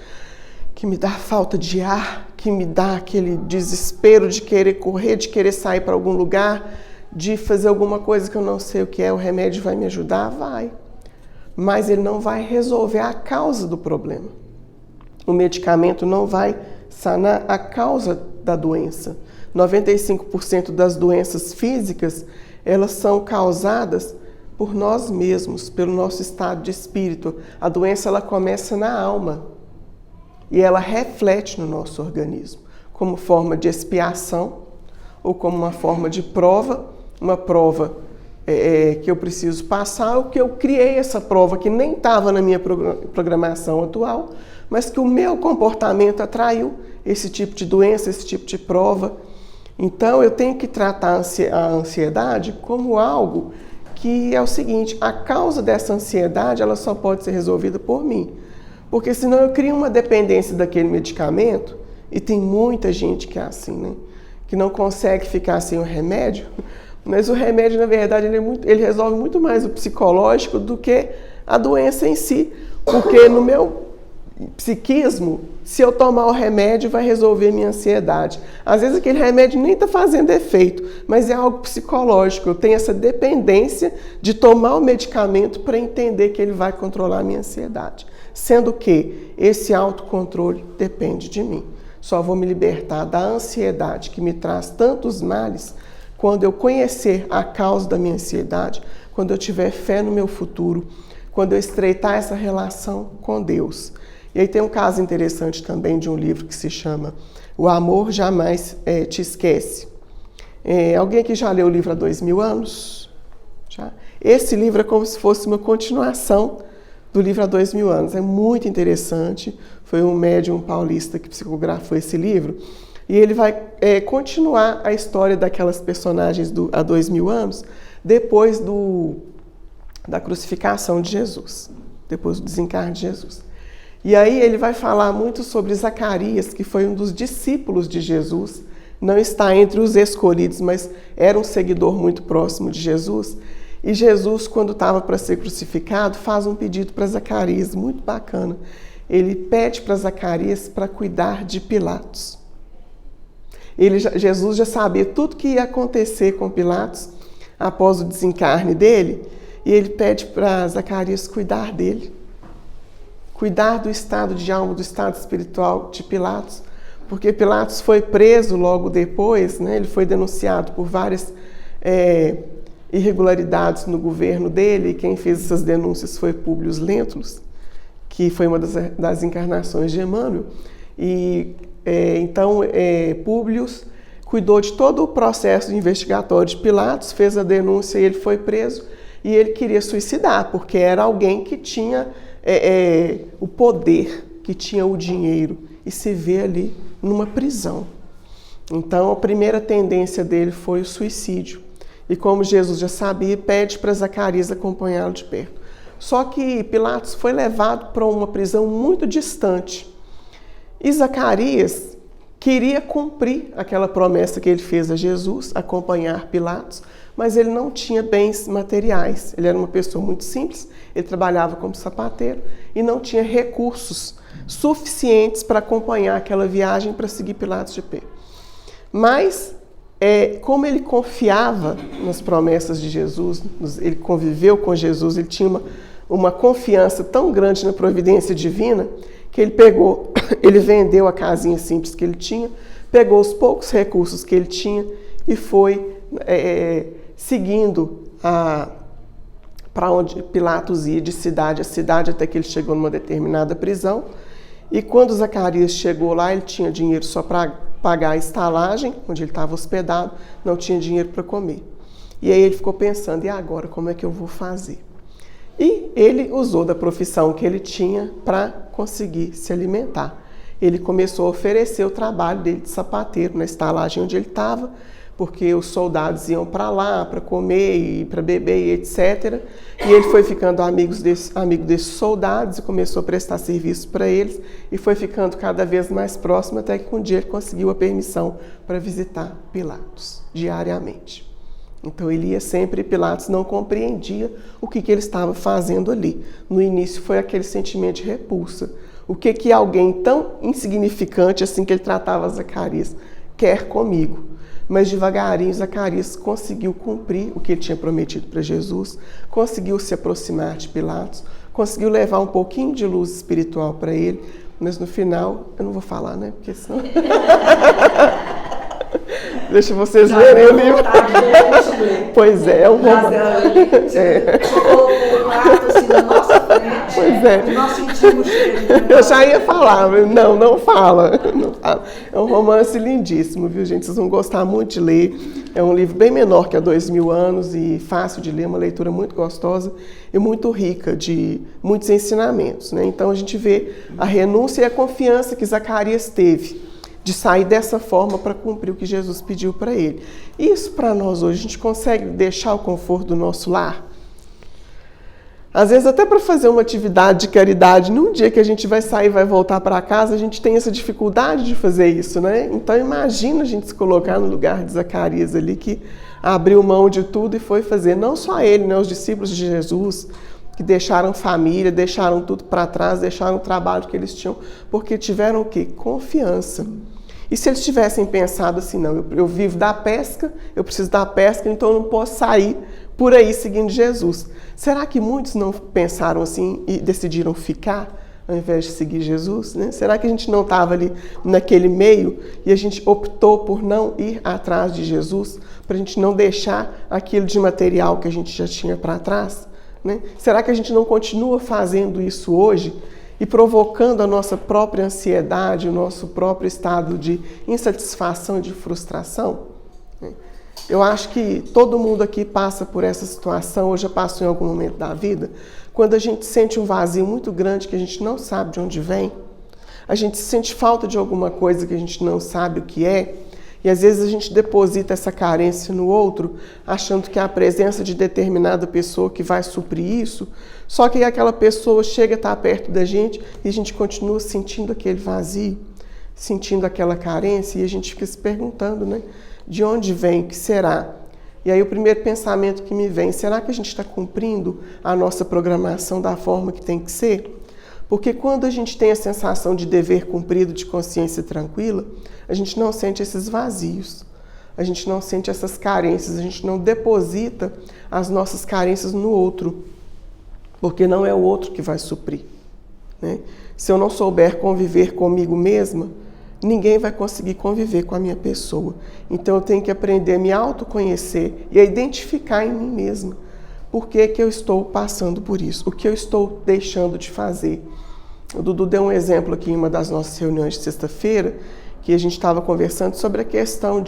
que me dá falta de ar, que me dá aquele desespero de querer correr, de querer sair para algum lugar, de fazer alguma coisa que eu não sei o que é. O remédio vai me ajudar? Vai. Mas ele não vai resolver a causa do problema. O medicamento não vai sanar a causa da doença. 95% das doenças físicas, elas são causadas por nós mesmos, pelo nosso estado de espírito. A doença, ela começa na alma e ela reflete no nosso organismo, como forma de expiação ou como uma forma de prova, uma prova que eu preciso passar, ou que eu criei essa prova que nem estava na minha programação atual, mas que o meu comportamento atraiu esse tipo de doença, esse tipo de prova. Então, eu tenho que tratar a ansiedade como algo que é o seguinte: a causa dessa ansiedade, ela só pode ser resolvida por mim. Porque senão eu crio uma dependência daquele medicamento, e tem muita gente que é assim, né? Que não consegue ficar sem o remédio, mas o remédio, na verdade, ele resolve muito mais o psicológico do que a doença em si. Porque no meu psiquismo, se eu tomar o remédio, vai resolver minha ansiedade. Às vezes aquele remédio nem está fazendo efeito, mas é algo psicológico. Eu tenho essa dependência de tomar o medicamento para entender que ele vai controlar a minha ansiedade. Sendo que esse autocontrole depende de mim. Só vou me libertar da ansiedade que me traz tantos males quando eu conhecer a causa da minha ansiedade, quando eu tiver fé no meu futuro, quando eu estreitar essa relação com Deus. E aí tem um caso interessante também de um livro que se chama O Amor Jamais Te Esquece. Alguém aqui já leu o livro há 2000 anos? Já? Esse livro é como se fosse uma continuação do livro há 2000 anos. É muito interessante. Foi um médium paulista que psicografou esse livro. E ele vai continuar a história daquelas personagens há 2000 anos, depois da crucificação de Jesus, depois do desencarne de Jesus. E aí ele vai falar muito sobre Zacarias, que foi um dos discípulos de Jesus, não está entre os escolhidos, mas era um seguidor muito próximo de Jesus. E Jesus, quando estava para ser crucificado, faz um pedido para Zacarias, muito bacana. Ele pede para Zacarias para cuidar de Pilatos. Jesus já sabia tudo que ia acontecer com Pilatos após o desencarne dele, e ele pede para Zacarias cuidar dele, cuidar do estado de alma, do estado espiritual de Pilatos, porque Pilatos foi preso logo depois, né? Ele foi denunciado por várias irregularidades no governo dele, e quem fez essas denúncias foi Públio Lentulus, que foi uma das encarnações de Emmanuel. E então Públio cuidou de todo o processo investigatório de Pilatos, fez a denúncia e ele foi preso, e ele queria suicidar, porque era alguém que tinha o poder, que tinha o dinheiro, e se vê ali numa prisão. Então a primeira tendência dele foi o suicídio. E como Jesus já sabia, pede para Zacarias acompanhá-lo de perto. Só que Pilatos foi levado para uma prisão muito distante. E Zacarias queria cumprir aquela promessa que ele fez a Jesus, acompanhar Pilatos, mas ele não tinha bens materiais. Ele era uma pessoa muito simples, ele trabalhava como sapateiro e não tinha recursos suficientes para acompanhar aquela viagem para seguir Pilatos de pé. Mas, como ele confiava nas promessas de Jesus, ele conviveu com Jesus, ele tinha uma confiança tão grande na providência divina, que ele vendeu a casinha simples que ele tinha, pegou os poucos recursos que ele tinha e foi seguindo para onde Pilatos ia, de cidade a cidade, até que ele chegou numa determinada prisão. E quando Zacarias chegou lá, ele tinha dinheiro só para pagar a estalagem, onde ele estava hospedado, não tinha dinheiro para comer. E aí ele ficou pensando, e agora, como é que eu vou fazer? E ele usou da profissão que ele tinha para conseguir se alimentar. Ele começou a oferecer o trabalho dele de sapateiro na estalagem onde ele estava, porque os soldados iam para lá para comer e para beber e etc. E ele foi ficando amigo desses soldados e começou a prestar serviço para eles e foi ficando cada vez mais próximo até que um dia ele conseguiu a permissão para visitar Pilatos diariamente. Então ele ia sempre e Pilatos não compreendia o que ele estava fazendo ali. No início foi aquele sentimento de repulsa. O que alguém tão insignificante assim que ele tratava Zacarias quer comigo? Mas devagarinho Zacarias conseguiu cumprir o que ele tinha prometido para Jesus, conseguiu se aproximar de Pilatos, conseguiu levar um pouquinho de luz espiritual para ele, mas no final, eu não vou falar, né? Porque senão... Deixa vocês lerem o livro. Pois é, é um romance. Pois é. Eu já ia falar, mas não fala. É um romance lindíssimo, viu, gente? Vocês vão gostar muito de ler. É um livro bem menor que há 2000 anos e fácil de ler, uma leitura muito gostosa e muito rica de muitos ensinamentos, né? Então a gente vê a renúncia e a confiança que Zacarias teve de sair dessa forma para cumprir o que Jesus pediu para ele. Isso para nós hoje, a gente consegue deixar o conforto do nosso lar? Às vezes até para fazer uma atividade de caridade, num dia que a gente vai sair e vai voltar para casa, a gente tem essa dificuldade de fazer isso, né? Então imagina a gente se colocar no lugar de Zacarias ali, que abriu mão de tudo e foi fazer, não só ele, né? Os discípulos de Jesus, que deixaram família, deixaram tudo para trás, deixaram o trabalho que eles tinham, porque tiveram o quê? Confiança. E se eles tivessem pensado assim, não, eu vivo da pesca, eu preciso da pesca, então eu não posso sair por aí seguindo Jesus. Será que muitos não pensaram assim e decidiram ficar ao invés de seguir Jesus, né? Será que a gente não estava ali naquele meio e a gente optou por não ir atrás de Jesus, para a gente não deixar aquilo de material que a gente já tinha para trás? Né? Será que a gente não continua fazendo isso hoje e provocando a nossa própria ansiedade, o nosso próprio estado de insatisfação e de frustração? Eu acho que todo mundo aqui passa por essa situação, ou já passou em algum momento da vida, quando a gente sente um vazio muito grande que a gente não sabe de onde vem, a gente sente falta de alguma coisa que a gente não sabe o que é, e às vezes a gente deposita essa carência no outro, achando que é a presença de determinada pessoa que vai suprir isso, só que aquela pessoa chega a estar perto da gente e a gente continua sentindo aquele vazio, sentindo aquela carência, e a gente fica se perguntando, né? De onde vem? O que será? E aí o primeiro pensamento que me vem, será que a gente está cumprindo a nossa programação da forma que tem que ser? Porque quando a gente tem a sensação de dever cumprido, de consciência tranquila, a gente não sente esses vazios, a gente não sente essas carências, a gente não deposita as nossas carências no outro, porque não é o outro que vai suprir, né? Se eu não souber conviver comigo mesma, ninguém vai conseguir conviver com a minha pessoa. Então eu tenho que aprender a me autoconhecer e a identificar em mim mesma por que eu estou passando por isso, o que eu estou deixando de fazer. O Dudu deu um exemplo aqui em uma das nossas reuniões de sexta-feira, que a gente estava conversando sobre a questão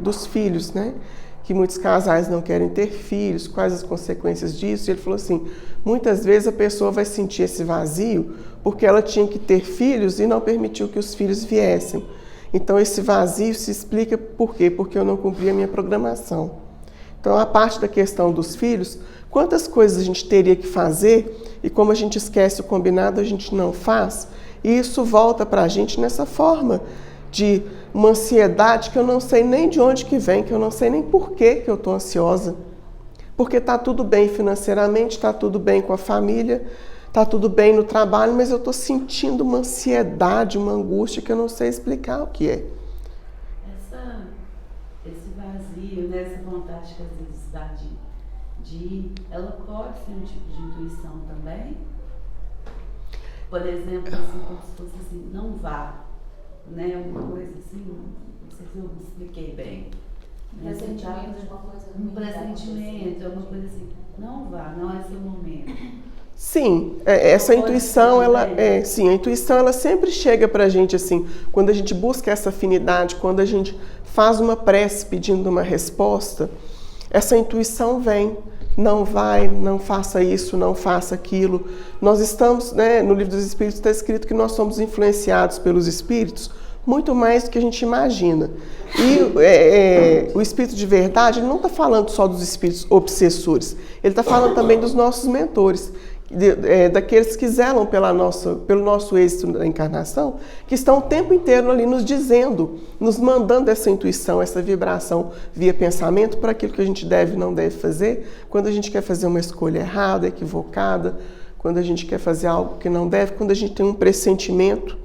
dos filhos, né? Que muitos casais não querem ter filhos, quais as consequências disso. E ele falou assim, muitas vezes a pessoa vai sentir esse vazio porque ela tinha que ter filhos e não permitiu que os filhos viessem. Então esse vazio se explica por quê? Porque eu não cumpri a minha programação. Então a parte da questão dos filhos, quantas coisas a gente teria que fazer e como a gente esquece o combinado, a gente não faz. E isso volta para a gente nessa forma de uma ansiedade que eu não sei nem de onde que vem, que eu não sei nem por que eu estou ansiosa. Porque está tudo bem financeiramente, está tudo bem com a família, está tudo bem no trabalho, mas eu estou sentindo uma ansiedade, uma angústia que eu não sei explicar o que é. Esse vazio, né, essa vontade que às vezes dá de ir, ela pode ser um tipo de intuição também? Por exemplo, assim, como se fosse assim, não vá. Né, uma coisa assim, não sei se eu me expliquei bem. Um pressentimento de uma coisa ruim. Um pressentimento, uma coisa assim, não vá, não é seu momento. Sim, essa intuição, sim, a intuição ela sempre chega pra gente assim, quando a gente busca essa afinidade, quando a gente faz uma prece pedindo uma resposta, essa intuição vem, não vai, não faça isso, não faça aquilo. Nós estamos, no Livro dos Espíritos está escrito que nós somos influenciados pelos Espíritos muito mais do que a gente imagina. E o Espírito de verdade ele não está falando só dos espíritos obsessores, ele está falando também dos nossos mentores, daqueles que zelam pelo nosso êxito na encarnação, que estão o tempo inteiro ali nos dizendo, nos mandando essa intuição, essa vibração via pensamento para aquilo que a gente deve e não deve fazer, quando a gente quer fazer uma escolha errada, equivocada, quando a gente quer fazer algo que não deve, quando a gente tem um pressentimento.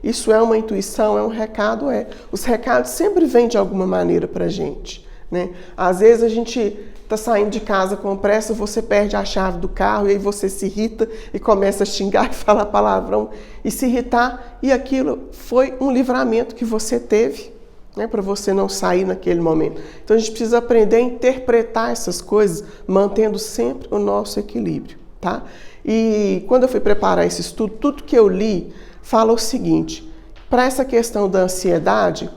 Isso é uma intuição, é um recado, Os recados sempre vêm de alguma maneira para a gente, Às vezes a gente está saindo de casa com pressa, você perde a chave do carro e aí você se irrita e começa a xingar e falar palavrão e se irritar. E aquilo foi um livramento que você teve, para você não sair naquele momento. Então a gente precisa aprender a interpretar essas coisas, mantendo sempre o nosso equilíbrio, tá? E quando eu fui preparar esse estudo, tudo que eu li fala o seguinte: para essa questão da ansiedade,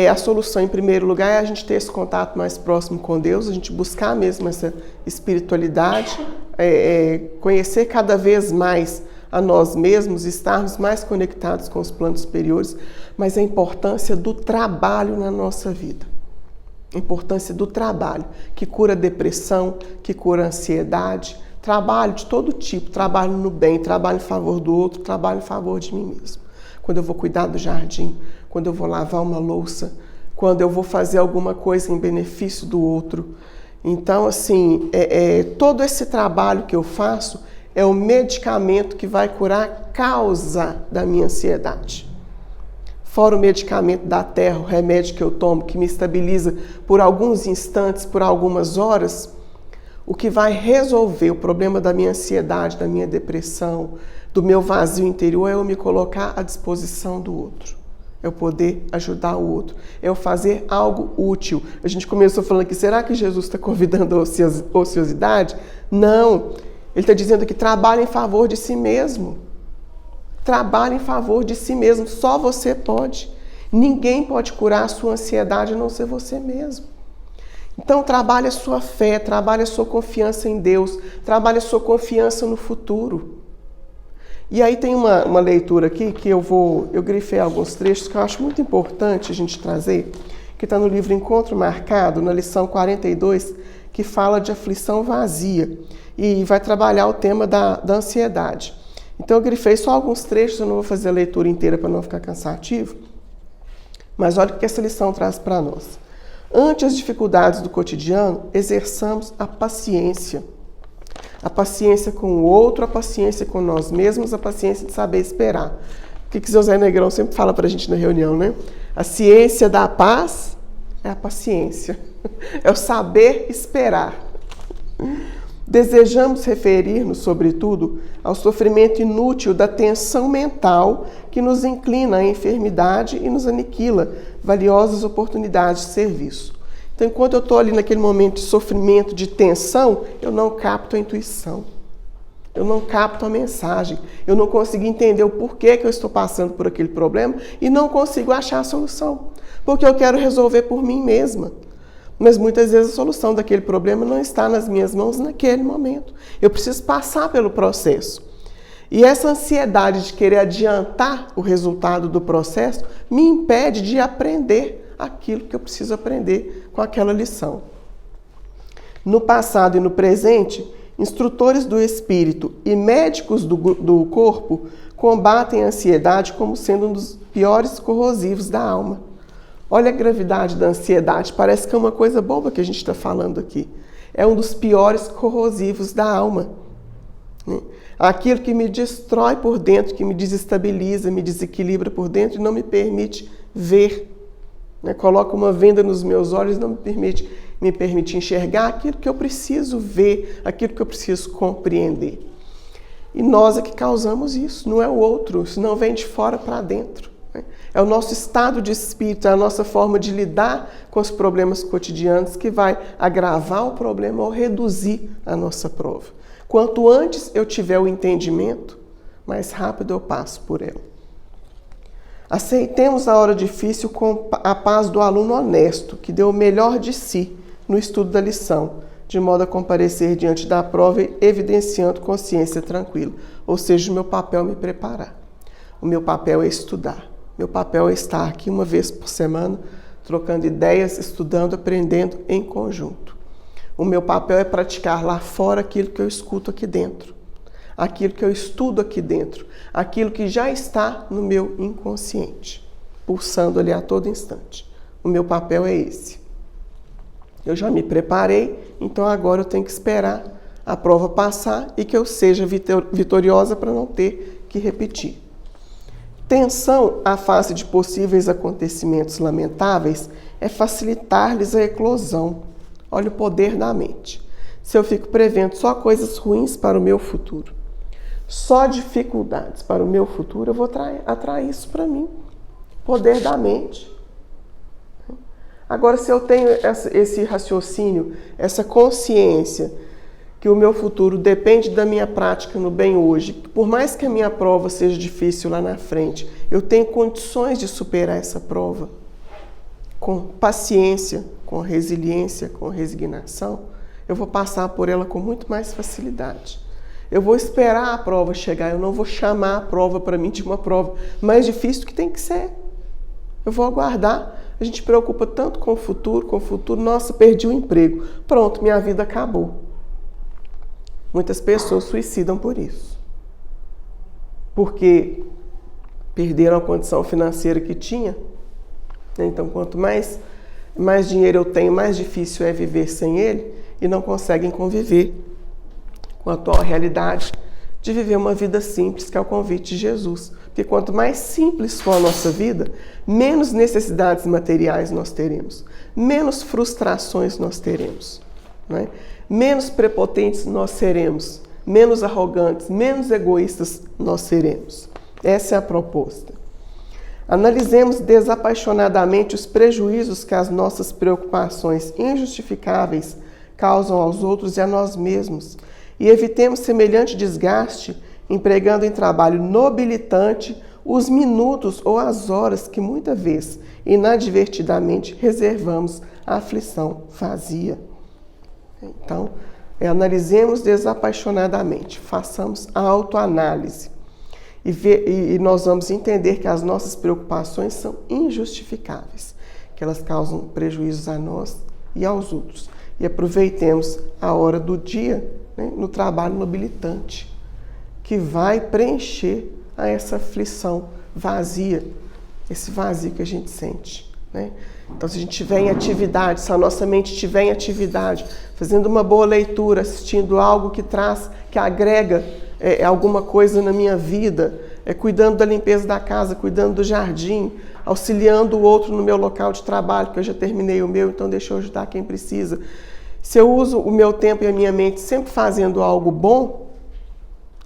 a solução, em primeiro lugar, é a gente ter esse contato mais próximo com Deus, a gente buscar mesmo essa espiritualidade, conhecer cada vez mais a nós mesmos, estarmos mais conectados com os planos superiores, mas a importância do trabalho na nossa vida. A importância do trabalho, que cura depressão, que cura ansiedade, trabalho de todo tipo, trabalho no bem, trabalho em favor do outro, trabalho em favor de mim mesmo. Quando eu vou cuidar do jardim, quando eu vou lavar uma louça, quando eu vou fazer alguma coisa em benefício do outro. Então, assim, todo esse trabalho que eu faço é o medicamento que vai curar a causa da minha ansiedade. Fora o medicamento da terra, o remédio que eu tomo, que me estabiliza por alguns instantes, por algumas horas, o que vai resolver o problema da minha ansiedade, da minha depressão, do meu vazio interior, é eu me colocar à disposição do outro. É eu poder ajudar o outro. É eu fazer algo útil. A gente começou falando aqui, será que Jesus está convidando a ociosidade? Não. Ele está dizendo que trabalhe em favor de si mesmo. Trabalhe em favor de si mesmo. Só você pode. Ninguém pode curar a sua ansiedade a não ser você mesmo. Então, trabalhe a sua fé, trabalhe a sua confiança em Deus, trabalhe a sua confiança no futuro. E aí tem uma leitura aqui que eu grifei alguns trechos que eu acho muito importante a gente trazer, que está no livro Encontro Marcado, na lição 42, que fala de aflição vazia e vai trabalhar o tema da ansiedade. Então, eu grifei só alguns trechos, eu não vou fazer a leitura inteira para não ficar cansativo, mas olha o que essa lição traz para nós. Ante as dificuldades do cotidiano, exerçamos a paciência. A paciência com o outro, a paciência com nós mesmos, a paciência de saber esperar. O que Seu Zé Negrão sempre fala para a gente na reunião, né? A ciência da paz é a paciência. É o saber esperar. Desejamos referir-nos, sobretudo, ao sofrimento inútil da tensão mental que nos inclina à enfermidade e nos aniquila valiosas oportunidades de serviço. Então, enquanto eu estou ali naquele momento de sofrimento, de tensão, eu não capto a intuição. Eu não capto a mensagem. Eu não consigo entender o porquê que eu estou passando por aquele problema e não consigo achar a solução. Porque eu quero resolver por mim mesma. Mas muitas vezes a solução daquele problema não está nas minhas mãos naquele momento. Eu preciso passar pelo processo. E essa ansiedade de querer adiantar o resultado do processo me impede de aprender aquilo que eu preciso aprender com aquela lição. No passado e no presente, instrutores do espírito e médicos do corpo combatem a ansiedade como sendo um dos piores corrosivos da alma. Olha a gravidade da ansiedade, parece que é uma coisa boba que a gente está falando aqui. É um dos piores corrosivos da alma. Aquilo que me destrói por dentro, que me desestabiliza, me desequilibra por dentro e não me permite ver. Coloca uma venda nos meus olhos e não me permite enxergar aquilo que eu preciso ver, aquilo que eu preciso compreender. E nós é que causamos isso, não é o outro, isso não vem de fora para dentro. É o nosso estado de espírito, é a nossa forma de lidar com os problemas cotidianos que vai agravar o problema ou reduzir a nossa prova. Quanto antes eu tiver o entendimento, mais rápido eu passo por ela. Aceitemos a hora difícil com a paz do aluno honesto, que deu o melhor de si no estudo da lição, de modo a comparecer diante da prova evidenciando consciência tranquila. Ou seja, o meu papel é me preparar. O meu papel é estudar. Meu papel é estar aqui uma vez por semana, trocando ideias, estudando, aprendendo em conjunto. O meu papel é praticar lá fora aquilo que eu escuto aqui dentro. Aquilo que eu estudo aqui dentro. Aquilo que já está no meu inconsciente, pulsando ali a todo instante. O meu papel é esse. Eu já me preparei, então agora eu tenho que esperar a prova passar e que eu seja vitoriosa para não ter que repetir. Tensão à face de possíveis acontecimentos lamentáveis é facilitar-lhes a eclosão. Olha o poder da mente. Se eu fico prevendo só coisas ruins para o meu futuro, só dificuldades para o meu futuro, eu vou atrair isso para mim. Poder da mente. Agora, se eu tenho esse raciocínio, essa consciência que o meu futuro depende da minha prática no bem hoje, por mais que a minha prova seja difícil lá na frente, eu tenho condições de superar essa prova com paciência, com resiliência, com resignação, eu vou passar por ela com muito mais facilidade. Eu vou esperar a prova chegar, eu não vou chamar a prova para mim de uma prova mais difícil do que tem que ser. Eu vou aguardar. A gente preocupa tanto com o futuro, nossa, perdi o emprego. Pronto, minha vida acabou. Muitas pessoas suicidam por isso. Porque perderam a condição financeira que tinha. Então, quanto mais dinheiro eu tenho, mais difícil é viver sem ele e não conseguem conviver com a atual realidade de viver uma vida simples, que é o convite de Jesus. Porque quanto mais simples for a nossa vida, menos necessidades materiais nós teremos, menos frustrações nós teremos, né? Menos prepotentes nós seremos, menos arrogantes, menos egoístas nós seremos. Essa é a proposta. Analisemos desapaixonadamente os prejuízos que as nossas preocupações injustificáveis causam aos outros e a nós mesmos, e evitemos semelhante desgaste empregando em trabalho nobilitante os minutos ou as horas que muitas vezes, inadvertidamente, reservamos à aflição vazia. Então, analisemos desapaixonadamente, façamos a autoanálise e nós vamos entender que as nossas preocupações são injustificáveis, que elas causam prejuízos a nós e aos outros. E aproveitemos a hora do dia, né, no trabalho nobilitante, que vai preencher a essa aflição vazia, esse vazio que a gente sente, né? Então, se a gente estiver em atividade, se a nossa mente estiver em atividade, fazendo uma boa leitura, assistindo algo que traz, que agrega alguma coisa na minha vida, cuidando da limpeza da casa, cuidando do jardim, auxiliando o outro no meu local de trabalho, que eu já terminei o meu, então deixa eu ajudar quem precisa. Se eu uso o meu tempo e a minha mente sempre fazendo algo bom,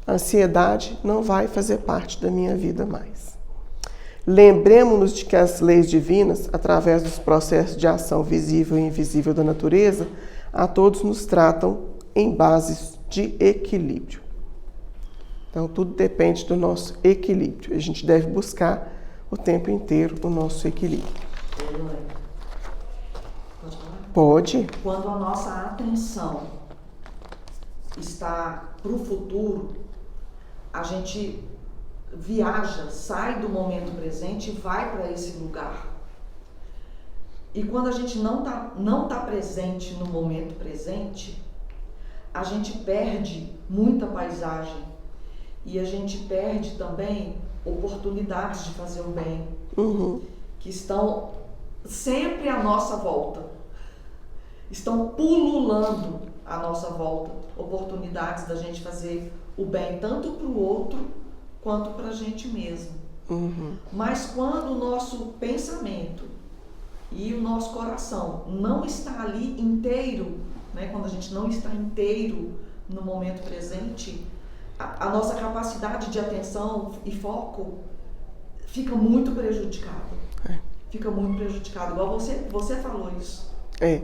a ansiedade não vai fazer parte da minha vida mais. Lembremos-nos de que as leis divinas, através dos processos de ação visível e invisível da natureza, a todos nos tratam em bases de equilíbrio. Então, tudo depende do nosso equilíbrio. A gente deve buscar o tempo inteiro o nosso equilíbrio. Pode falar? Pode. Quando a nossa atenção está para o futuro, a gente viaja, sai do momento presente e vai para esse lugar. E quando a gente não tá presente no momento presente, a gente perde muita paisagem e a gente perde também oportunidades de fazer o bem, que estão sempre à nossa volta, estão pululando à nossa volta, oportunidades da gente fazer o bem tanto para o outro quanto para a gente mesmo. Mas quando o nosso pensamento e o nosso coração não está ali inteiro, né, quando a gente não está inteiro no momento presente, a nossa capacidade de atenção e foco fica muito prejudicado. Fica muito prejudicado. Igual você falou isso.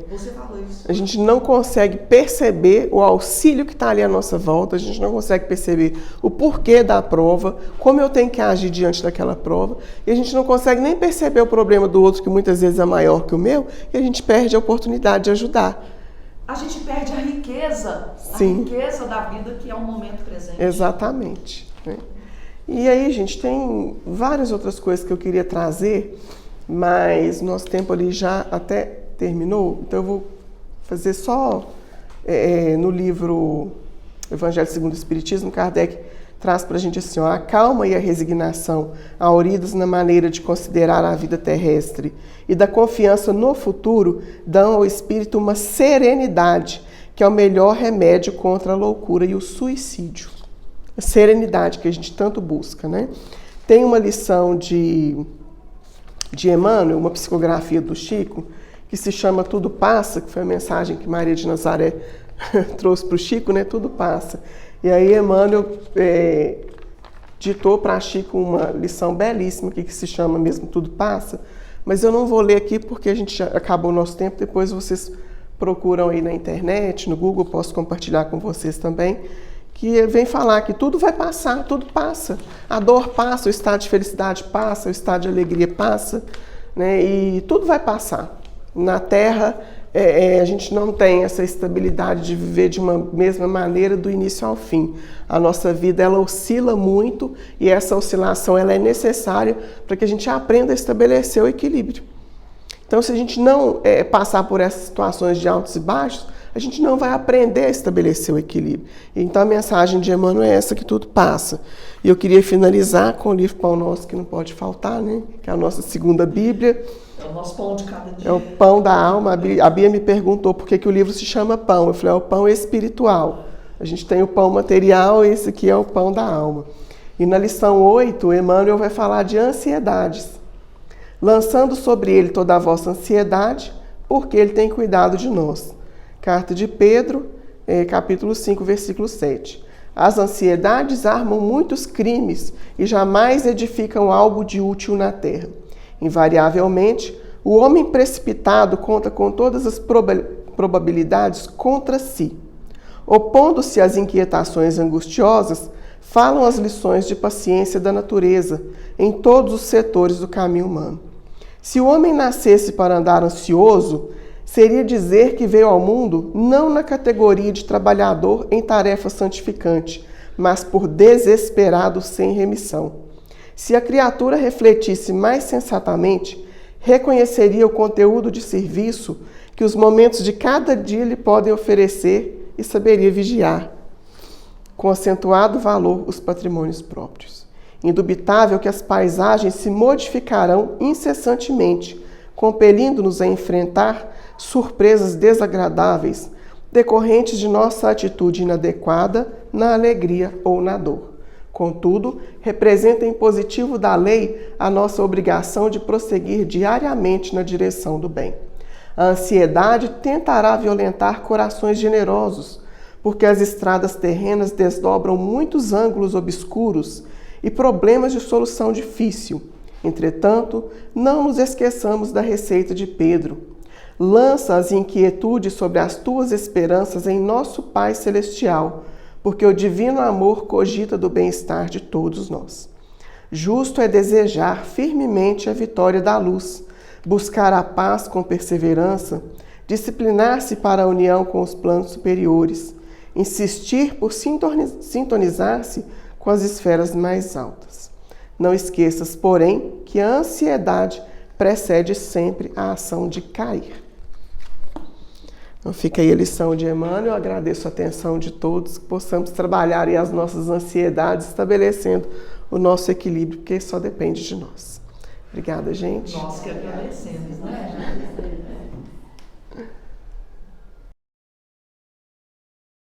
Você falou isso. A gente não consegue perceber o auxílio que está ali à nossa volta, a gente não consegue perceber o porquê da prova, como eu tenho que agir diante daquela prova, e a gente não consegue nem perceber o problema do outro, que muitas vezes é maior que o meu, e a gente perde a oportunidade de ajudar. A gente perde a riqueza, Sim. A riqueza da vida, que é o momento presente. Exatamente. Né? E aí, gente, tem várias outras coisas que eu queria trazer, mas nosso tempo ali já até terminou, então eu vou fazer só no livro Evangelho segundo o Espiritismo, Kardec traz para a gente assim, ó, a calma e a resignação auridas na maneira de considerar a vida terrestre e da confiança no futuro dão ao espírito uma serenidade, que é o melhor remédio contra a loucura e o suicídio. A serenidade que a gente tanto busca, né? Tem uma lição de Emmanuel, uma psicografia do Chico, que se chama Tudo Passa, que foi a mensagem que Maria de Nazaré trouxe para o Chico, né? Tudo passa. E aí Emmanuel ditou para Chico uma lição belíssima que se chama mesmo Tudo Passa, mas eu não vou ler aqui porque a gente já acabou o nosso tempo, depois vocês procuram aí na internet, no Google, posso compartilhar com vocês também, que vem falar que tudo vai passar, tudo passa. A dor passa, o estado de felicidade passa, o estado de alegria passa, né? E tudo vai passar. Na Terra, a gente não tem essa estabilidade de viver de uma mesma maneira do início ao fim. A nossa vida, ela oscila muito e essa oscilação ela é necessária para que a gente aprenda a estabelecer o equilíbrio. Então, se a gente não passar por essas situações de altos e baixos, a gente não vai aprender a estabelecer o equilíbrio. Então, a mensagem de Emmanuel é essa, que tudo passa. E eu queria finalizar com o livro Pão Nosso, que não pode faltar, né? Que é a nossa segunda Bíblia. É o nosso pão de cada dia. É o pão da alma. A Bia me perguntou por que o livro se chama pão. Eu falei, é o pão espiritual. A gente tem o pão material e esse aqui é o pão da alma. E na lição 8, Emmanuel vai falar de ansiedades. Lançando sobre ele toda a vossa ansiedade, porque ele tem cuidado de nós. Carta de Pedro, capítulo 5, versículo 7. As ansiedades armam muitos crimes e jamais edificam algo de útil na terra. Invariavelmente, o homem precipitado conta com todas as probabilidades contra si. Opondo-se às inquietações angustiosas, falam as lições de paciência da natureza em todos os setores do caminho humano. Se o homem nascesse para andar ansioso, seria dizer que veio ao mundo não na categoria de trabalhador em tarefa santificante, mas por desesperado sem remissão. Se a criatura refletisse mais sensatamente, reconheceria o conteúdo de serviço que os momentos de cada dia lhe podem oferecer e saberia vigiar, com acentuado valor, os patrimônios próprios. Indubitável que as paisagens se modificarão incessantemente, compelindo-nos a enfrentar surpresas desagradáveis, decorrentes de nossa atitude inadequada na alegria ou na dor. Contudo, representa em positivo da lei a nossa obrigação de prosseguir diariamente na direção do bem. A ansiedade tentará violentar corações generosos, porque as estradas terrenas desdobram muitos ângulos obscuros e problemas de solução difícil. Entretanto, não nos esqueçamos da receita de Pedro. Lança as inquietudes sobre as tuas esperanças em nosso Pai Celestial, porque o divino amor cogita do bem-estar de todos nós. Justo é desejar firmemente a vitória da luz, buscar a paz com perseverança, disciplinar-se para a união com os planos superiores, insistir por sintonizar-se com as esferas mais altas. Não esqueças, porém, que a ansiedade precede sempre a ação de cair. Então fica aí a lição de Emmanuel. Eu agradeço a atenção de todos, que possamos trabalhar aí as nossas ansiedades, estabelecendo o nosso equilíbrio, porque só depende de nós. Obrigada, gente. Nós que agradecemos, né?